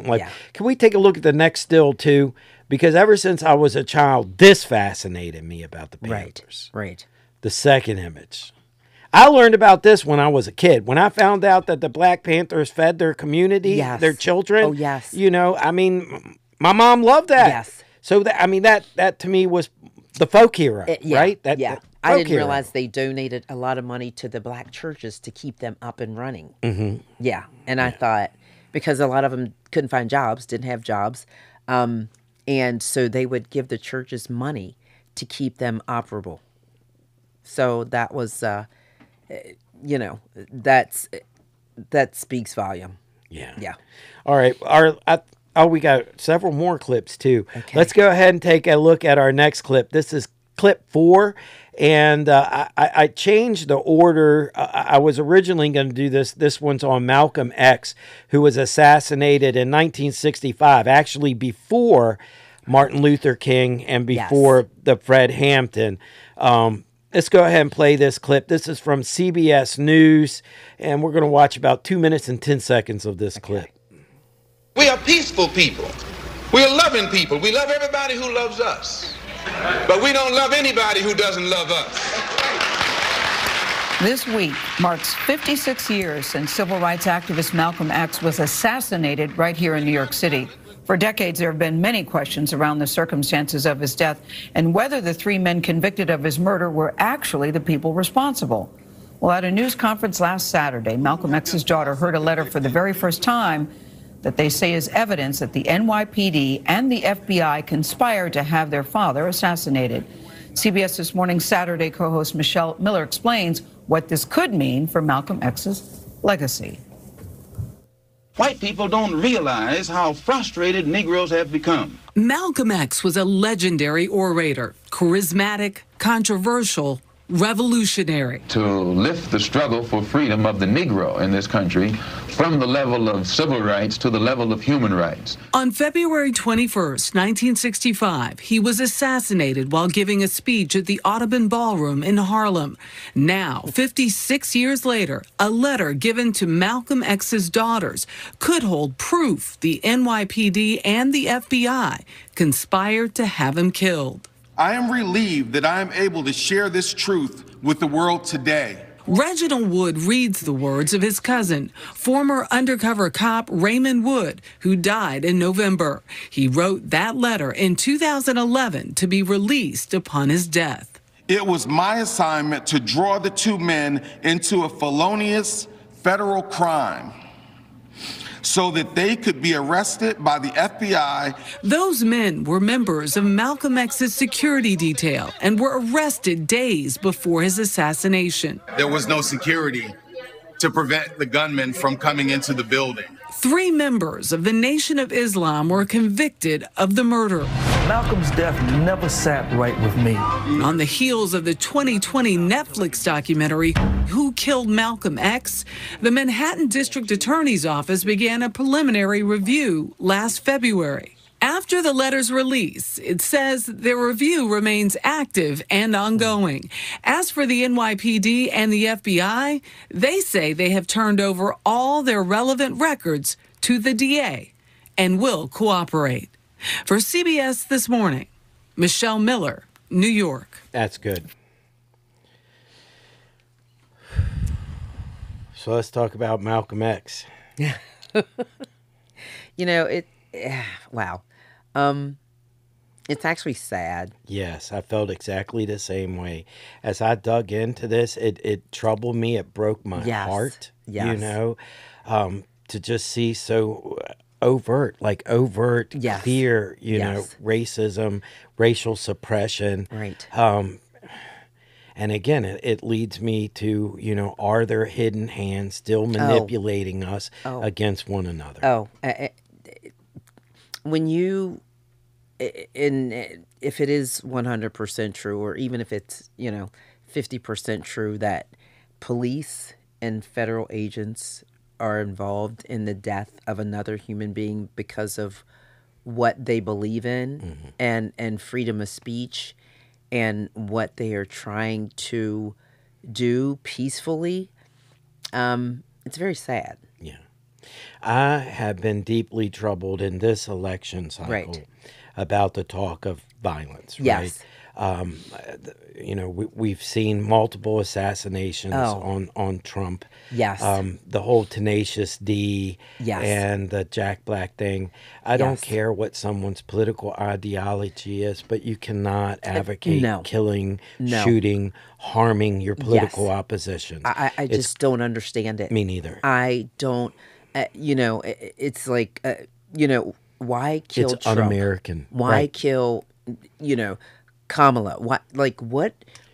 life. Can we take a look at the next still too? Because ever since I was a child, this fascinated me about the Panthers. The second image. I learned about this when I was a kid. When I found out that the Black Panthers fed their community, their children. You know, I mean, my mom loved that. So that to me was the folk hero, right? I didn't realize they donated a lot of money to the Black churches to keep them up and running. And I thought, because a lot of them couldn't find jobs, didn't have jobs, and so they would give the churches money to keep them operable. So that was, you know, that speaks volume. All right. We got several more clips too. Let's go ahead and take a look at our next clip. This is clip 4. And I changed the order. I was originally going to do this. This one's on Malcolm X, who was assassinated in 1965, actually before Martin Luther King and before the Fred Hampton. Let's go ahead and play this clip. This is from CBS News, and we're going to watch about 2 minutes and 10 seconds of this clip. We are peaceful people. We are loving people. We love everybody who loves us. But we don't love anybody who doesn't love us. This week marks 56 years since civil rights activist Malcolm X was assassinated right here in New York City. For decades, there have been many questions around the circumstances of his death and whether the 3 men convicted of his murder were actually the people responsible. Well, at a news conference last Saturday, Malcolm X's daughter heard a letter for the very first time that they say is evidence that the NYPD and the FBI conspired to have their father assassinated. CBS This Morning Saturday co-host Michelle Miller explains what this could mean for Malcolm X's legacy. White people don't realize how frustrated Negroes have become. Malcolm X was a legendary orator, charismatic, controversial, revolutionary. To lift the struggle for freedom of the Negro in this country from the level of civil rights to the level of human rights. On February 21st, 1965, he was assassinated while giving a speech at the Audubon Ballroom in Harlem. Now, 56 years later, a letter given to Malcolm X's daughters could hold proof the NYPD and the FBI conspired to have him killed. I am relieved that I am able to share this truth with the world today. Reginald Wood reads the words of his cousin, former undercover cop Raymond Wood, who died in November. He wrote that letter in 2011 to be released upon his death. It was my assignment to draw the 2 men into a felonious federal crime. so that they could be arrested by the FBI. Those men were members of Malcolm X's security detail and were arrested days before his assassination. There was no security to prevent the gunman from coming into the building. 3 members of the Nation of Islam were convicted of the murder. Malcolm's death never sat right with me. On the heels of the 2020 Netflix documentary, Who Killed Malcolm X?, the Manhattan District Attorney's Office began a preliminary review last February. After the letter's release, it says their review remains active and ongoing. As for the NYPD and the FBI, they say they have turned over all their relevant records to the DA and will cooperate. For CBS This Morning, Michelle Miller, New York. That's good. So let's talk about Malcolm X. Wow. It's actually sad. Yes, I felt exactly the same way. As I dug into this, it troubled me. It broke my heart, Yes. To just see so overt, clear, racism, racial suppression. Right. And again, it leads me to, are there hidden hands still manipulating us against one another? When you, if it is 100% true, or even if it's, 50% true that police and federal agents are involved in the death of another human being because of what they believe in and freedom of speech and what they are trying to do peacefully, it's very sad. Yeah. I have been deeply troubled in this election cycle about the talk of violence, right? We've seen multiple assassinations on Trump. Yes. The whole Tenacious D and the Jack Black thing. I don't care what someone's political ideology is, but you cannot advocate killing, shooting, harming your political opposition. I just don't understand it. Me neither. I don't, it's like, why kill It's Trump? Un-American. Why kill, Kamala? What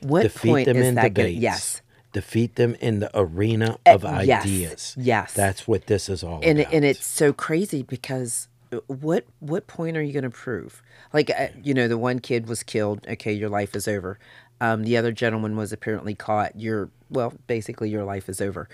Defeat point them is in that debates. good? Yes. Defeat them in the arena of ideas. Yes. That's what this is all and about. And it's so crazy because what point are you going to prove? Like, the one kid was killed. Okay, your life is over. The other gentleman was apparently caught. Basically your life is over.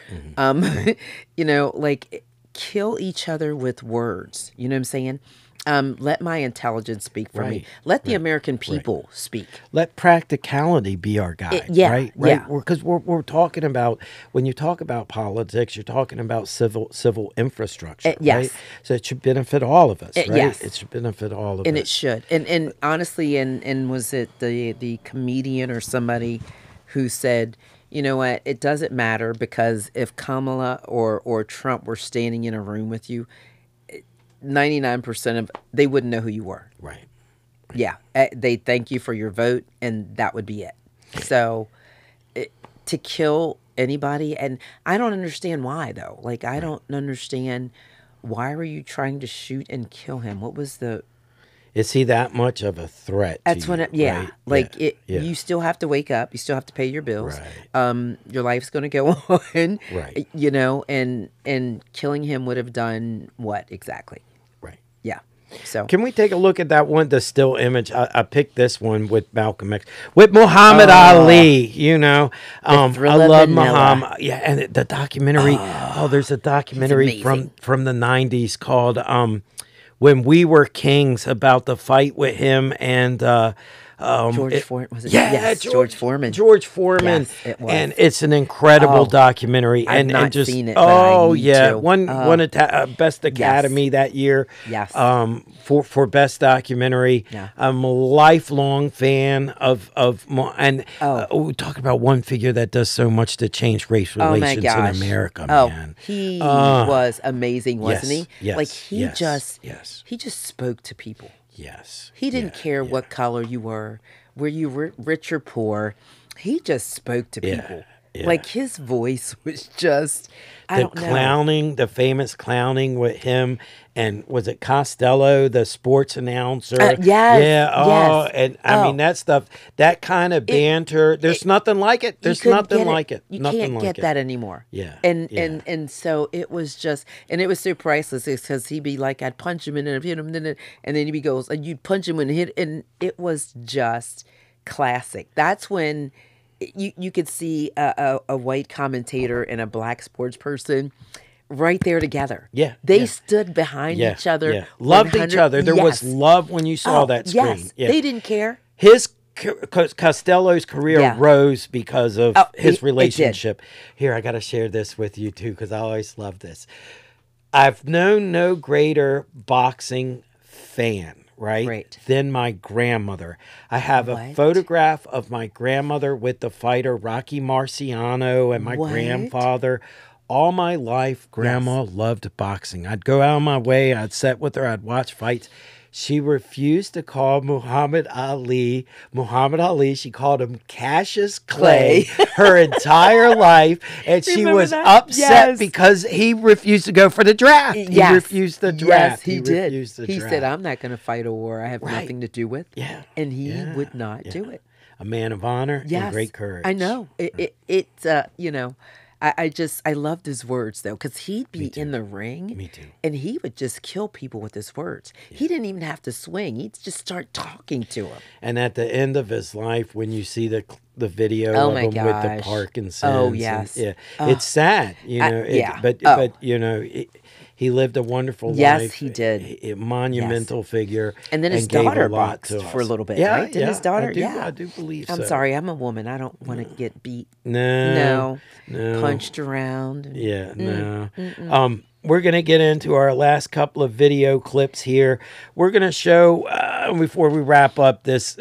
Kill each other with words. You know what I'm saying? Let my intelligence speak for me. Let the American people speak. Let practicality be our guide, right? Yeah. Because we're talking about, when you talk about politics, you're talking about civil infrastructure, right? So it should benefit all of us, right? Yes. It should benefit all of us. And it should. And honestly, and was it the comedian or somebody who said, you know what, it doesn't matter, because if Kamala or Trump were standing in a room with you, 99% of they wouldn't know who you were. Right. Yeah. They'd thank you for your vote, and that would be it. So to kill anybody, and I don't understand why, though. Like, I don't understand, why were you trying to shoot and kill him? What was the... Is he that much of a threat That's to when you, right? Like, you still have to wake up. You still have to pay your bills. Right. Your life's going to go on. Right. And killing him would have done what exactly? Right. Yeah. So can we take a look at that one, the still image? I picked this one with Malcolm X, with Muhammad Ali. I love Muhammad. Yeah, and the documentary. There's a documentary from the 90s called When We Were Kings, about the fight with him and George Foreman. Was it? Yeah, yes, George Foreman. George Foreman. Yes, it was. And it's an incredible documentary. I've and not just seen it, but I need to. Won Best Academy that year. Yes. For Best Documentary. Yeah. I'm a lifelong fan of we talk about one figure that does so much to change race relations in America, man. He was amazing, wasn't he? Yes. Like he just spoke to people. Yes. He didn't care what color you were you rich or poor. He just spoke to people. Yeah. Like his voice was just, I don't know. Clowning, the famous clowning with him, and was it Costello, the sports announcer? Yes. Yeah. Oh, Yes. and I mean that stuff, that kind of banter. There's nothing like it. There's nothing like it. You nothing can't like get it. that anymore. Yeah. And so it was just, and it was so priceless because he'd be like, I'd punch him and then I'd hit him, and then he goes, and you'd punch him and hit, and it was just classic. That's when you could see a white commentator and a black sports person right there together. Yeah. They stood behind each other. Yeah. Loved each other. There was love when you saw that screen. Yes. Yeah. They didn't care. His Costello's career rose because of his relationship. Here, I got to share this with you too, because I always love this. I've known no greater boxing fan, right, than my grandmother. I have a photograph of my grandmother with the fighter Rocky Marciano and my grandfather. All my life, Grandma loved boxing. I'd go out of my way. I'd sit with her. I'd watch fights. She refused to call Muhammad Ali. She called him Cassius Clay her entire life. And she was upset because he refused to go for the draft. He refused the draft. Yes, he did. He said, I'm not going to fight a war I have nothing to do with. Yeah. And he would not do it. A man of honor and great courage. I know. You know, I loved his words, though, because he'd be in the ring. Me too. And he would just kill people with his words. Yeah. He didn't even have to swing. He'd just start talking to them. And at the end of his life, when you see the video of him with the Parkinson's. Oh, yes. It's sad, you know. But you know, he lived a wonderful life. Yes, he did. A monumental figure. And then his daughter boxed for a little bit, right? Did his daughter? I do believe so. I'm sorry, I'm a woman. I don't want to get beat. No. Punched around. No. We're going to get into our last couple of video clips here. We're going to show, before we wrap up this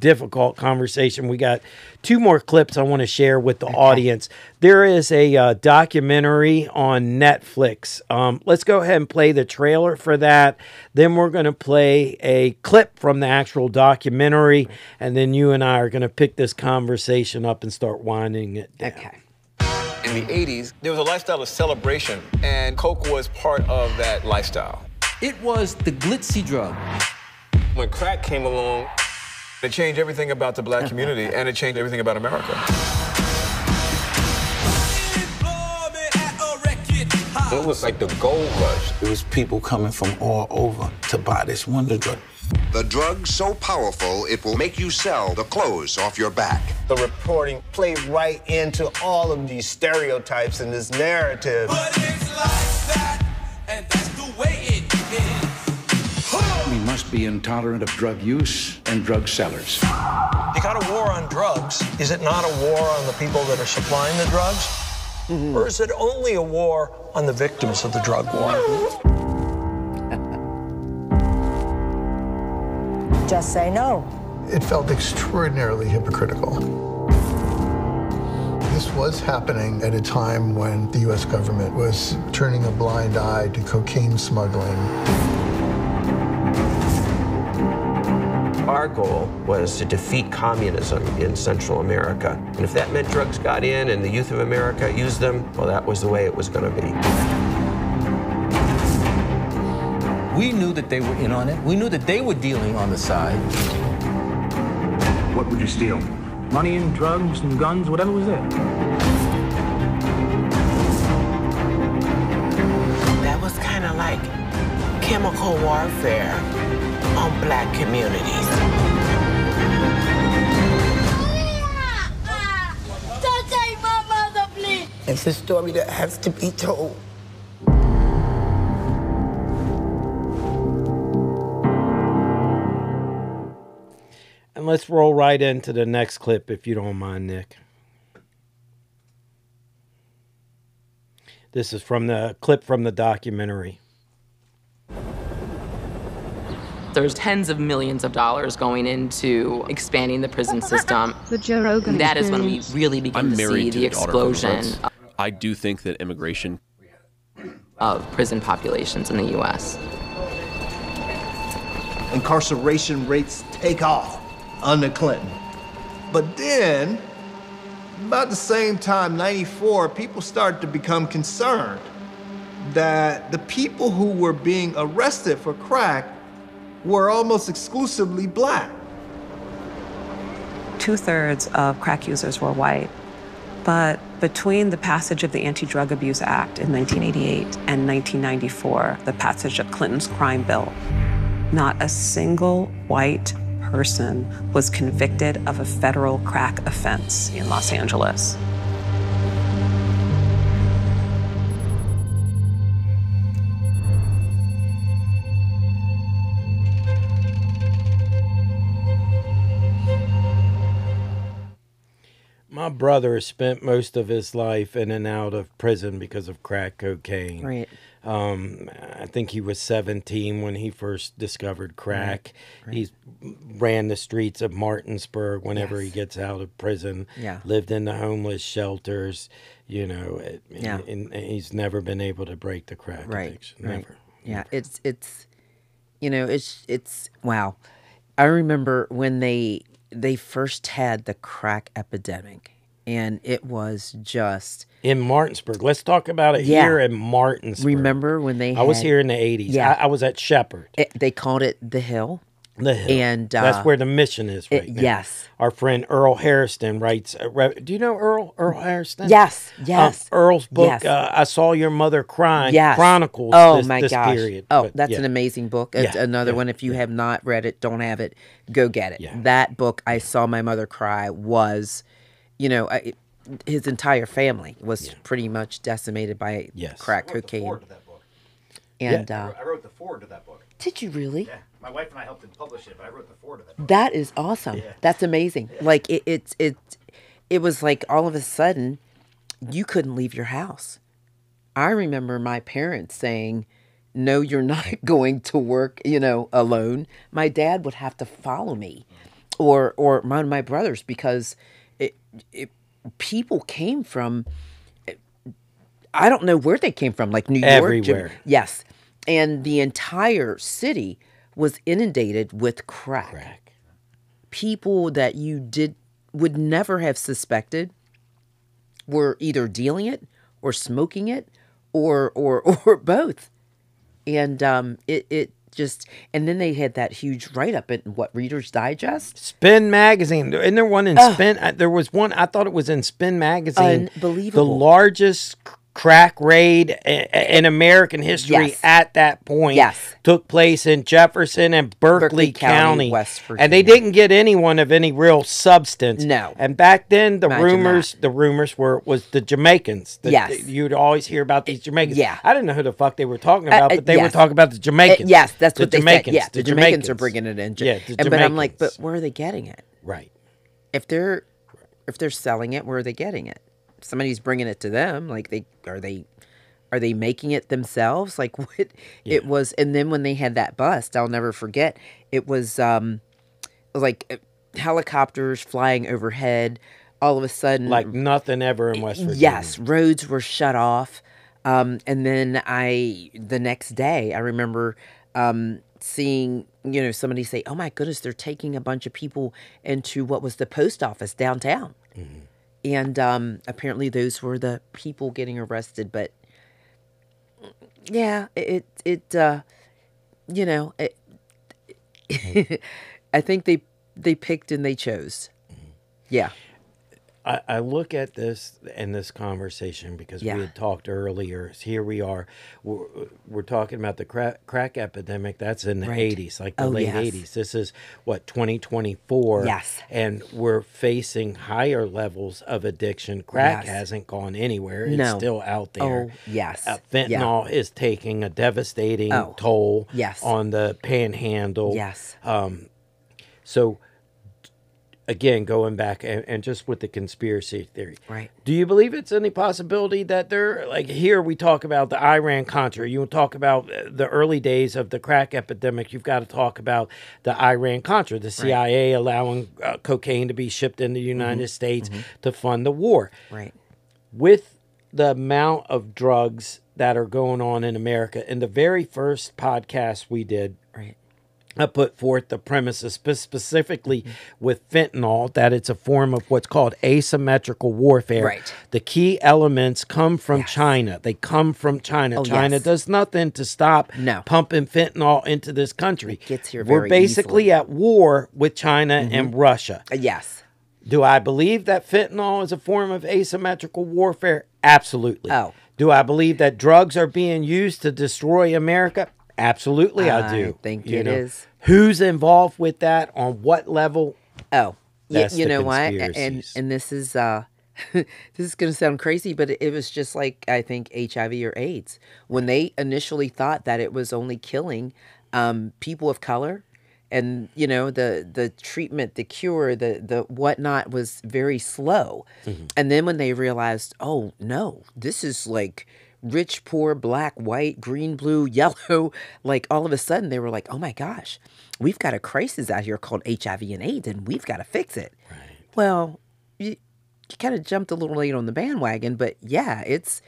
difficult conversation, we got 2 more clips I want to share with the audience. There is a documentary on Netflix. Let's go ahead and play the trailer for that. Then we're going to play a clip from the actual documentary, and then you and I are going to pick this conversation up and start winding it down. Okay. In the 80s, there was a lifestyle of celebration, and Coke was part of that lifestyle. It was the glitzy drug. When crack came along, it changed everything about the black community, and it changed everything about America. It was like the gold rush. There was people coming from all over to buy this wonder drug. The drug's so powerful, it will make you sell the clothes off your back. The reporting played right into all of these stereotypes and this narrative. But it's like that, and that's the way it is. We must be intolerant of drug use and drug sellers. You got a war on drugs. Is it not a war on the people that are supplying the drugs? Or is it only a war on the victims of the drug war? Just say no. It felt extraordinarily hypocritical. This was happening at a time when the U.S. government was turning a blind eye to cocaine smuggling. Our goal was to defeat communism in Central America. And if that meant drugs got in and the youth of America used them, well, that was the way it was going to be. We knew that they were in on it. We knew that they were dealing on the side. What would you steal? Money and drugs and guns, whatever was there. That was kind of like chemical warfare on black communities. Don't take my mother, please. It's a story that has to be told. And let's roll right into the next clip, if you don't mind, Nick. This is from the clip from the documentary. There's tens of millions of dollars going into expanding the prison system. The Joe Rogan That is when we experience. really begin to see the explosion I do think that immigration of prison populations in the U.S. Incarceration rates take off under Clinton. But then about the same time, 94, people started to become concerned that the people who were being arrested for crack were almost exclusively black. 2/3 of crack users were white. But between the passage of the Anti-Drug Abuse Act in 1988 and 1994, the passage of Clinton's crime bill, not a single white person was convicted of a federal crack offense in Los Angeles. My brother spent most of his life in and out of prison because of crack cocaine. Right. I think he was 17 when he first discovered crack. Right. He ran the streets of Martinsburg whenever he gets out of prison. Yeah. Lived in the homeless shelters, you know, and he's never been able to break the crack addiction. Right. Never. Yeah, it's you know, it's wow. I remember when they first had the crack epidemic, and it was just in Martinsburg. Let's talk about it here in Martinsburg. Remember when they I was here in the 80s. Yeah. I was at Shepherd. They called it the Hill. The Hill. And that's where the mission is right now. Yes. Our friend Earl Hairston writes, do you know Earl Hairston? Yes, yes. Earl's book, Yes. I Saw Your Mother Crying, Yes. chronicles this gosh. period. Oh, But, that's an amazing book. It's another one. If you have not read it, don't have it, go get it. Yeah. That book, I Saw My Mother Cry, was, you know, his entire family was pretty much decimated by crack cocaine. And I wrote the foreword to that book. Did you really? Yeah, my wife and I helped him publish it, but I wrote the foreword to that book. That is awesome. Yeah. That's amazing. Like it was like all of a sudden you couldn't leave your house. I remember my parents saying, "No, you're not going to work, you know, alone." My dad would have to follow me, or one of my brothers, because people came from. I don't know where they came from, like New York, everywhere. Yes, and the entire city was inundated with crack. People that you would never have suspected were either dealing it or smoking it or both. And it just, and then they had that huge write-up in Reader's Digest? Spin Magazine. Isn't there one in Spin? There was one, I thought it was in Spin Magazine. Unbelievable. The largest crack raid in American history at that point took place in Jefferson and Berkeley County, West Virginia. And they didn't get anyone of any real substance. No. And back then the Imagine rumors was the Jamaicans. You'd always hear about these Jamaicans. Yeah. I didn't know who the fuck they were talking about, but they were talking about the Jamaicans. Yes, that's what they Jamaicans. said. Yeah, the Jamaicans are bringing it in. Yeah, but I'm like, but where are they getting it? Right. If they're selling it, where are they getting it? Somebody's bringing it to them. Like are they making it themselves? Like what it was. And then when they had that bust, I'll never forget. It was like helicopters flying overhead. All of a sudden, like nothing ever in West Virginia. Yes, roads were shut off. And then the next day, I remember seeing, you know, somebody say, "Oh my goodness, they're taking a bunch of people into what was the post office downtown." Mm-hmm. And apparently those were the people getting arrested. But yeah, you know, I think they picked and they chose. Yeah. I look at this in this conversation because we had talked earlier. Here we are. We're talking about the crack epidemic. That's in the 80s, like the late 80s. This is, 2024? Yes. And we're facing higher levels of addiction. Crack hasn't gone anywhere. It's still out there. Oh, yes. Fentanyl is taking a devastating toll on the panhandle. Yes. So... Again, going back and just with the conspiracy theory. Right. Do you believe it's any possibility that like here we talk about the Iran-Contra. You talk about the early days of the crack epidemic. You've got to talk about the Iran-Contra, the CIA allowing cocaine to be shipped into the United States to fund the war. Right. With the amount of drugs that are going on in America, in the very first podcast we did, put forth the premises specifically with fentanyl that it's a form of what's called asymmetrical warfare. Right. The key elements come from China. They come from China. Oh, China yes. does nothing to stop pumping fentanyl into this country. It gets here We're very basically easily. at war with China and Russia. Yes. Do I believe that fentanyl is a form of asymmetrical warfare? Absolutely. Oh. Do I believe that drugs are being used to destroy America? Absolutely, I do. I think You it know, is. Who's involved with that? On what level? Oh, That's you the know what? conspiracies. And this is this is going to sound crazy, but it was just like I think HIV or AIDS when they initially thought that it was only killing people of color, and you know the treatment, the cure, the whatnot was very slow, and then when they realized, oh no, this is like rich, poor, black, white, green, blue, yellow, like all of a sudden they were like, oh my gosh, we've got a crisis out here called HIV and AIDS and we've got to fix it. Right. Well, you kind of jumped a little late on the bandwagon, but yeah, it's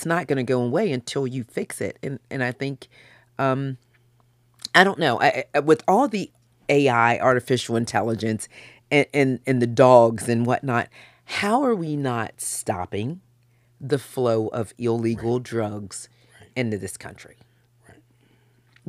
not going to go away until you fix it. And I think, I don't know, with all the AI, artificial intelligence, and the dogs and whatnot, how are we not stopping the flow of illegal drugs into this country?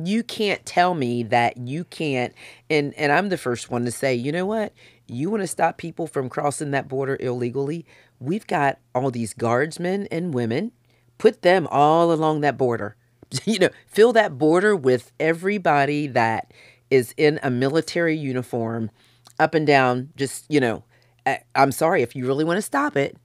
You can't tell me that you can't, and I'm the first one to say, you know what? You want to stop people from crossing that border illegally? We've got all these guardsmen and women. Put them all along that border. You know, fill that border with everybody that is in a military uniform up and down. Just, you know, I'm sorry, if you really want to stop it,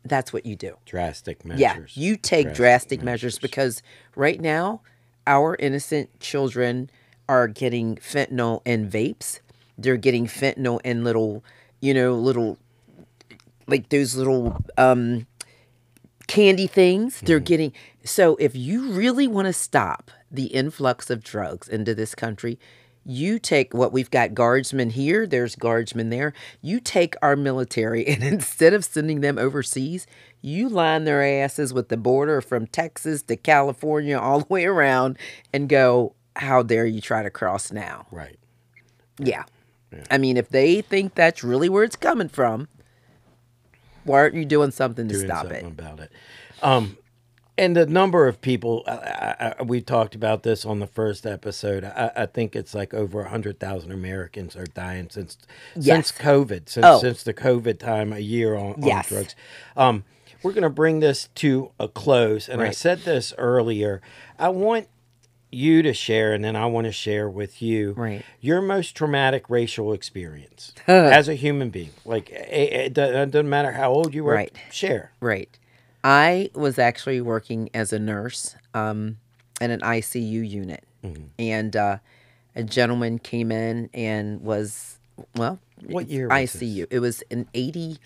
that's what you do. Drastic measures. Yeah, you take drastic measures because right now, our innocent children are getting fentanyl in vapes. They're getting fentanyl in little, you know, like those little candy things. They're getting. So if you really want to stop the influx of drugs into this country, you take what we've got guardsmen here, there's guardsmen there. You take our military and instead of sending them overseas, you line their asses with the border from Texas to California all the way around and go, how dare you try to cross now? Right. Yeah. I mean, if they think that's really where it's coming from, why aren't you doing something to stop it? About it. And the number of people, we talked about this on the first episode. I think it's like over 100,000 Americans are dying since COVID, since the COVID time, a year on drugs. We're going to bring this to a close. And I said this earlier. I want you to share, and then I want to share with you your most traumatic racial experience as a human being. Like, it doesn't matter how old you were. Share. Right. I was actually working as a nurse in an ICU unit. And a gentleman came in and was, well, what year was ICU. It was in 80,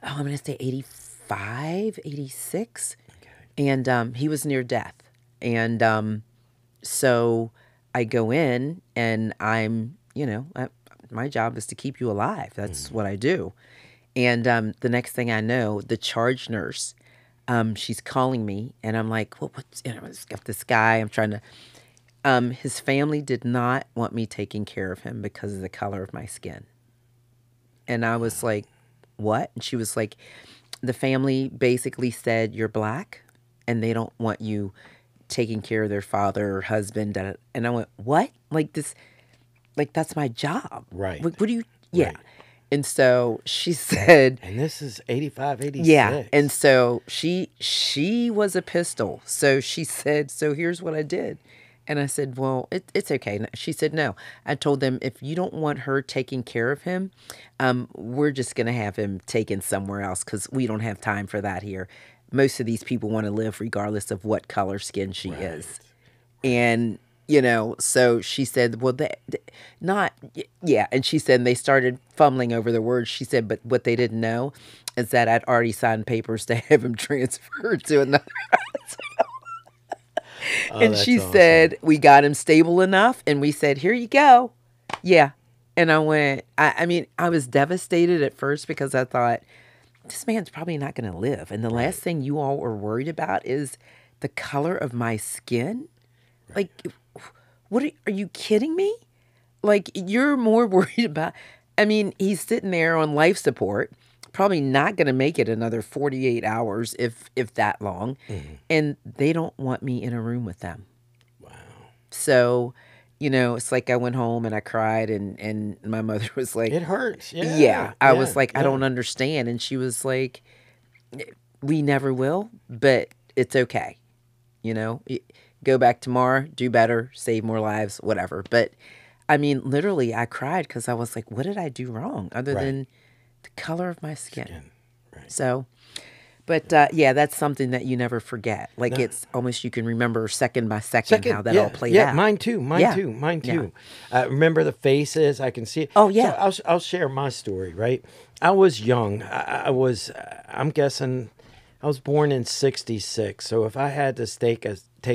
I'm going to say 85, 86. Okay. And he was near death. And so I go in and I'm, you know, my job is to keep you alive. That's what I do. And the next thing I know, the charge nurse, she's calling me, and I'm like, well, what's, you know, I've got this guy, I'm trying to, his family did not want me taking care of him because of the color of my skin. And I was like, what? And she was like, the family basically said, you're black, and they don't want you taking care of their father or husband. And I went, what? Like this, like that's my job. Right. What do you, Right. And so she said... And this is 85, 86. Yeah. And so she was a pistol. So she said, so here's what I did. And I said, well, it's okay. She said, no. I told them, if you don't want her taking care of him, we're just going to have him taken somewhere else because we don't have time for that here. Most of these people want to live regardless of what color skin she is. And... you know, so she said, well, and she said, and they started fumbling over the words. She said, but what they didn't know is that I'd already signed papers to have him transferred to another hospital. And she said, we got him stable enough, and we said, here you go. Yeah. And I went, I mean, I was devastated at first because I thought, this man's probably not going to live. And the last thing you all were worried about is the color of my skin. Like, are you kidding me? Like, you're more worried about, I mean, he's sitting there on life support, probably not going to make it another 48 hours, if that long. And they don't want me in a room with them. Wow. So, you know, it's like I went home and I cried, and my mother was like, it hurts. Yeah. Yeah. I was like, I don't understand. And she was like, we never will, but it's okay. You know, go back tomorrow, do better, save more lives, whatever. But I mean, literally, I cried because I was like, what did I do wrong other than the color of my skin? Right. So, but yeah, that's something that you never forget. Like, it's almost, you can remember second by second how that all played out. Yeah, mine too. Mine too. Remember the faces. I can see it. Oh, yeah. So I'll share my story, right? I was young. I'm guessing I was born in 1966. So if I had to take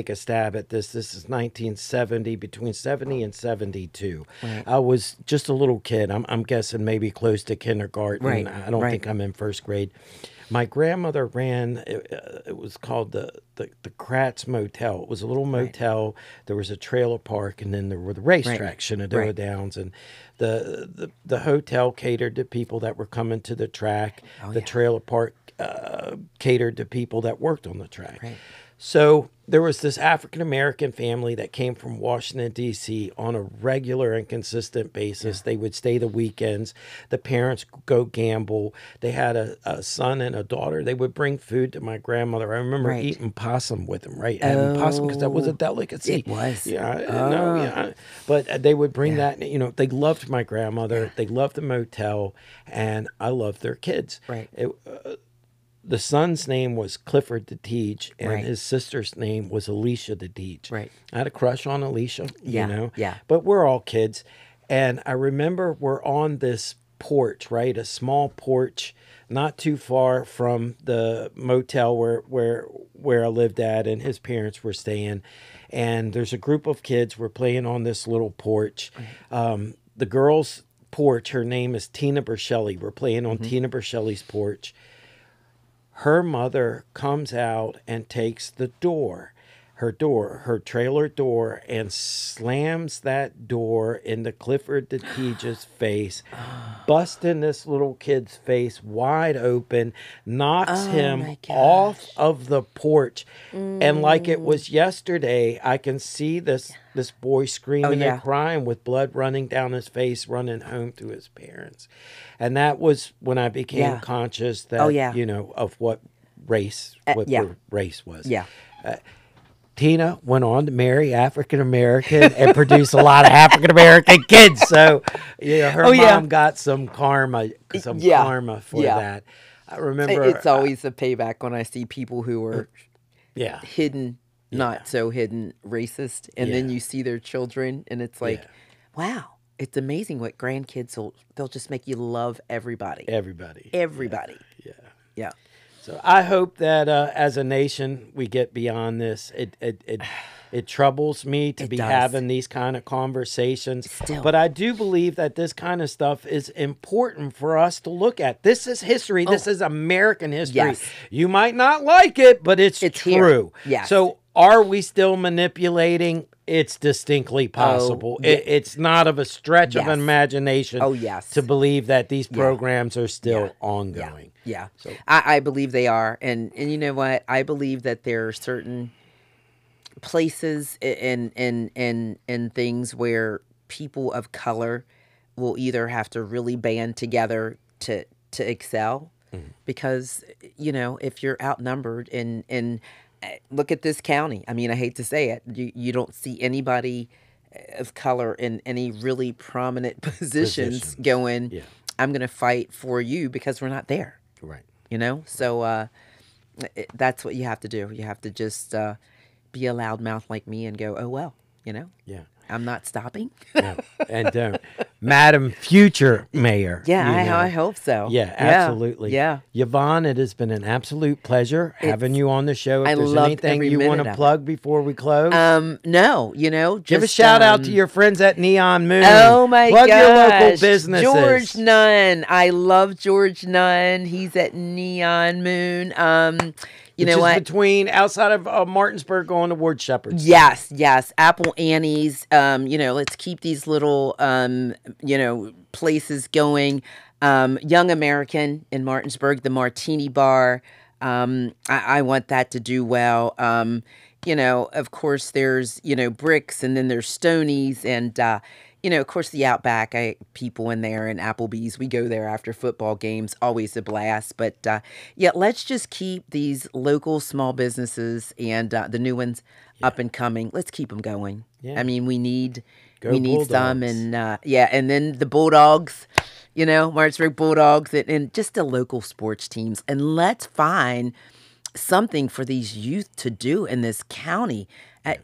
a stab at this is 1970, between 70 and 72. Right. I was just a little kid. I'm guessing maybe close to kindergarten. Right. I don't think I'm in first grade. My grandmother ran, it was called the Kratz Motel. It was a little motel. There was a trailer park, and then there were the racetracks, Shenandoah Downs. And the hotel catered to people that were coming to the track. The trailer park catered to people that worked on the track. Right. So there was this African-American family that came from Washington, D.C. on a regular and consistent basis. They would stay the weekends. The parents go gamble. They had a son and a daughter. They would bring food to my grandmother. I remember eating possum with them, having possum, because that was a delicacy. It was. Yeah. But they would bring that. You know, they loved my grandmother. They loved the motel, and I loved their kids. Right. The son's name was Clifford DeTeach, and his sister's name was Alicia DeTeach. Right. I had a crush on Alicia, you know. Yeah. But we're all kids. And I remember we're on this porch, right? A small porch, not too far from the motel where I lived at and his parents were staying. And there's a group of kids. We're playing on this little porch. The girl's porch, her name is Tina Bersheli. We're playing on Tina Bersheli's porch. Her mother comes out and takes the door, her trailer door, and slams that door into Clifford DeTeach's face, busting this little kid's face wide open, knocks him off of the porch. And like it was yesterday, I can see this boy screaming and crying with blood running down his face, running home to his parents. And that was when I became conscious that, you know, of what race was. Yeah. Tina went on to marry African-American and produce a lot of African-American kids. So, you know, her mom got some karma for that. I remember. It's always a payback when I see people who are hidden, not so hidden racist. And then you see their children and it's like, wow. It's amazing what grandkids they'll just make you love everybody. Everybody. Yeah. So I hope that as a nation we get beyond this. It troubles me to be having these kind of conversations. Still. But I do believe that this kind of stuff is important for us to look at. This is history. This is American history. Yes. You might not like it, but it's true. Yes. So are we still manipulating? It's distinctly possible. It's not of a stretch of imagination to believe that these programs are still ongoing. Yeah. So. I believe they are. And you know what? I believe that there are certain places and things where people of color will either have to really band together to excel. Because, you know, if you're outnumbered and look at this county. I mean, I hate to say it. You don't see anybody of color in any really prominent positions going, I'm going to fight for you because we're not there. Right. You know? So that's what you have to do. You have to just be a loudmouth like me and go, oh, well, you know? Yeah. I'm not stopping. No, and don't. Madam Future Mayor. Yeah, I hope so. Yeah, absolutely. Yeah. Yvonne, it has been an absolute pleasure having you on the show. If there's loved anything you want to plug before we close? No, you know. Just, give a shout out to your friends at Neon Moon. Oh, my gosh. Plug your local businesses. George Nunn. I love George Nunn. He's at Neon Moon. You know what? Between outside of Martinsburg going towards Shepherd's. Yes, yes. Apple Annie's. Let's keep these little, places going. Young American in Martinsburg, the Martini Bar. I want that to do well. Of course, there's, Bricks, and then there's Stoney's, and, of course, the Outback, people in there, and Applebee's. We go there after football games, always a blast. But, let's just keep these local small businesses and the new ones up and coming. Let's keep them going. Yeah. I mean, we need some, and, and then the Bulldogs. Martinsburg Bulldogs, and just the local sports teams. And let's find something for these youth to do in this county.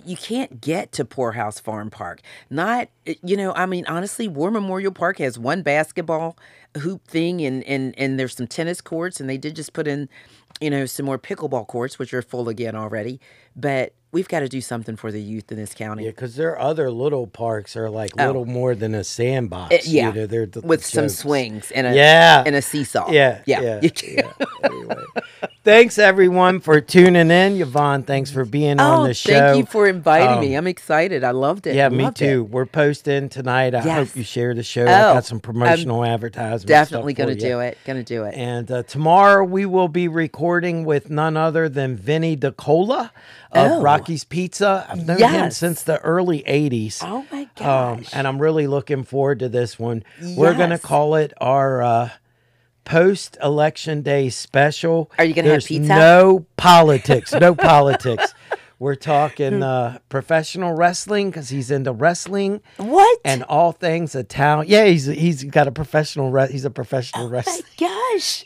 You can't get to Poorhouse Farm Park. Honestly, War Memorial Park has one basketball hoop thing, and there's some tennis courts, and they did just put in, some more pickleball courts, which are full again already. But we've got to do something for the youth in this county. Yeah, because their other little parks are like little more than a sandbox. They're with some swings and a seesaw. Yeah. Anyway. Thanks, everyone, for tuning in. Yvonne, thanks for being on the show. Thank you for inviting me. I'm excited. I loved it. Yeah, me too. We're posting tonight. I hope you share the show. I got some promotional advertisements. Definitely going to do it. And tomorrow we will be recording with none other than Vinny DeCola of Rocky's Pizza. I've known him since the early 80s. Oh, my gosh. And I'm really looking forward to this one. Yes. We're going to call it our post-election day special. Are you going to have pizza? No politics. No politics. We're talking professional wrestling because he's into wrestling. What? And all things Italian. Yeah, he's got a professional. He's a professional wrestler. Oh my gosh.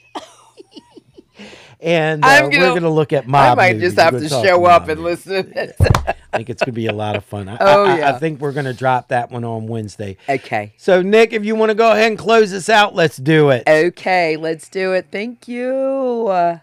And we're going to look at mob I might movies. just have to show up and listen. I think it's going to be a lot of fun. I think we're going to drop that one on Wednesday. Okay. So, Nick, if you want to go ahead and close us out, let's do it. Okay, let's do it. Thank you.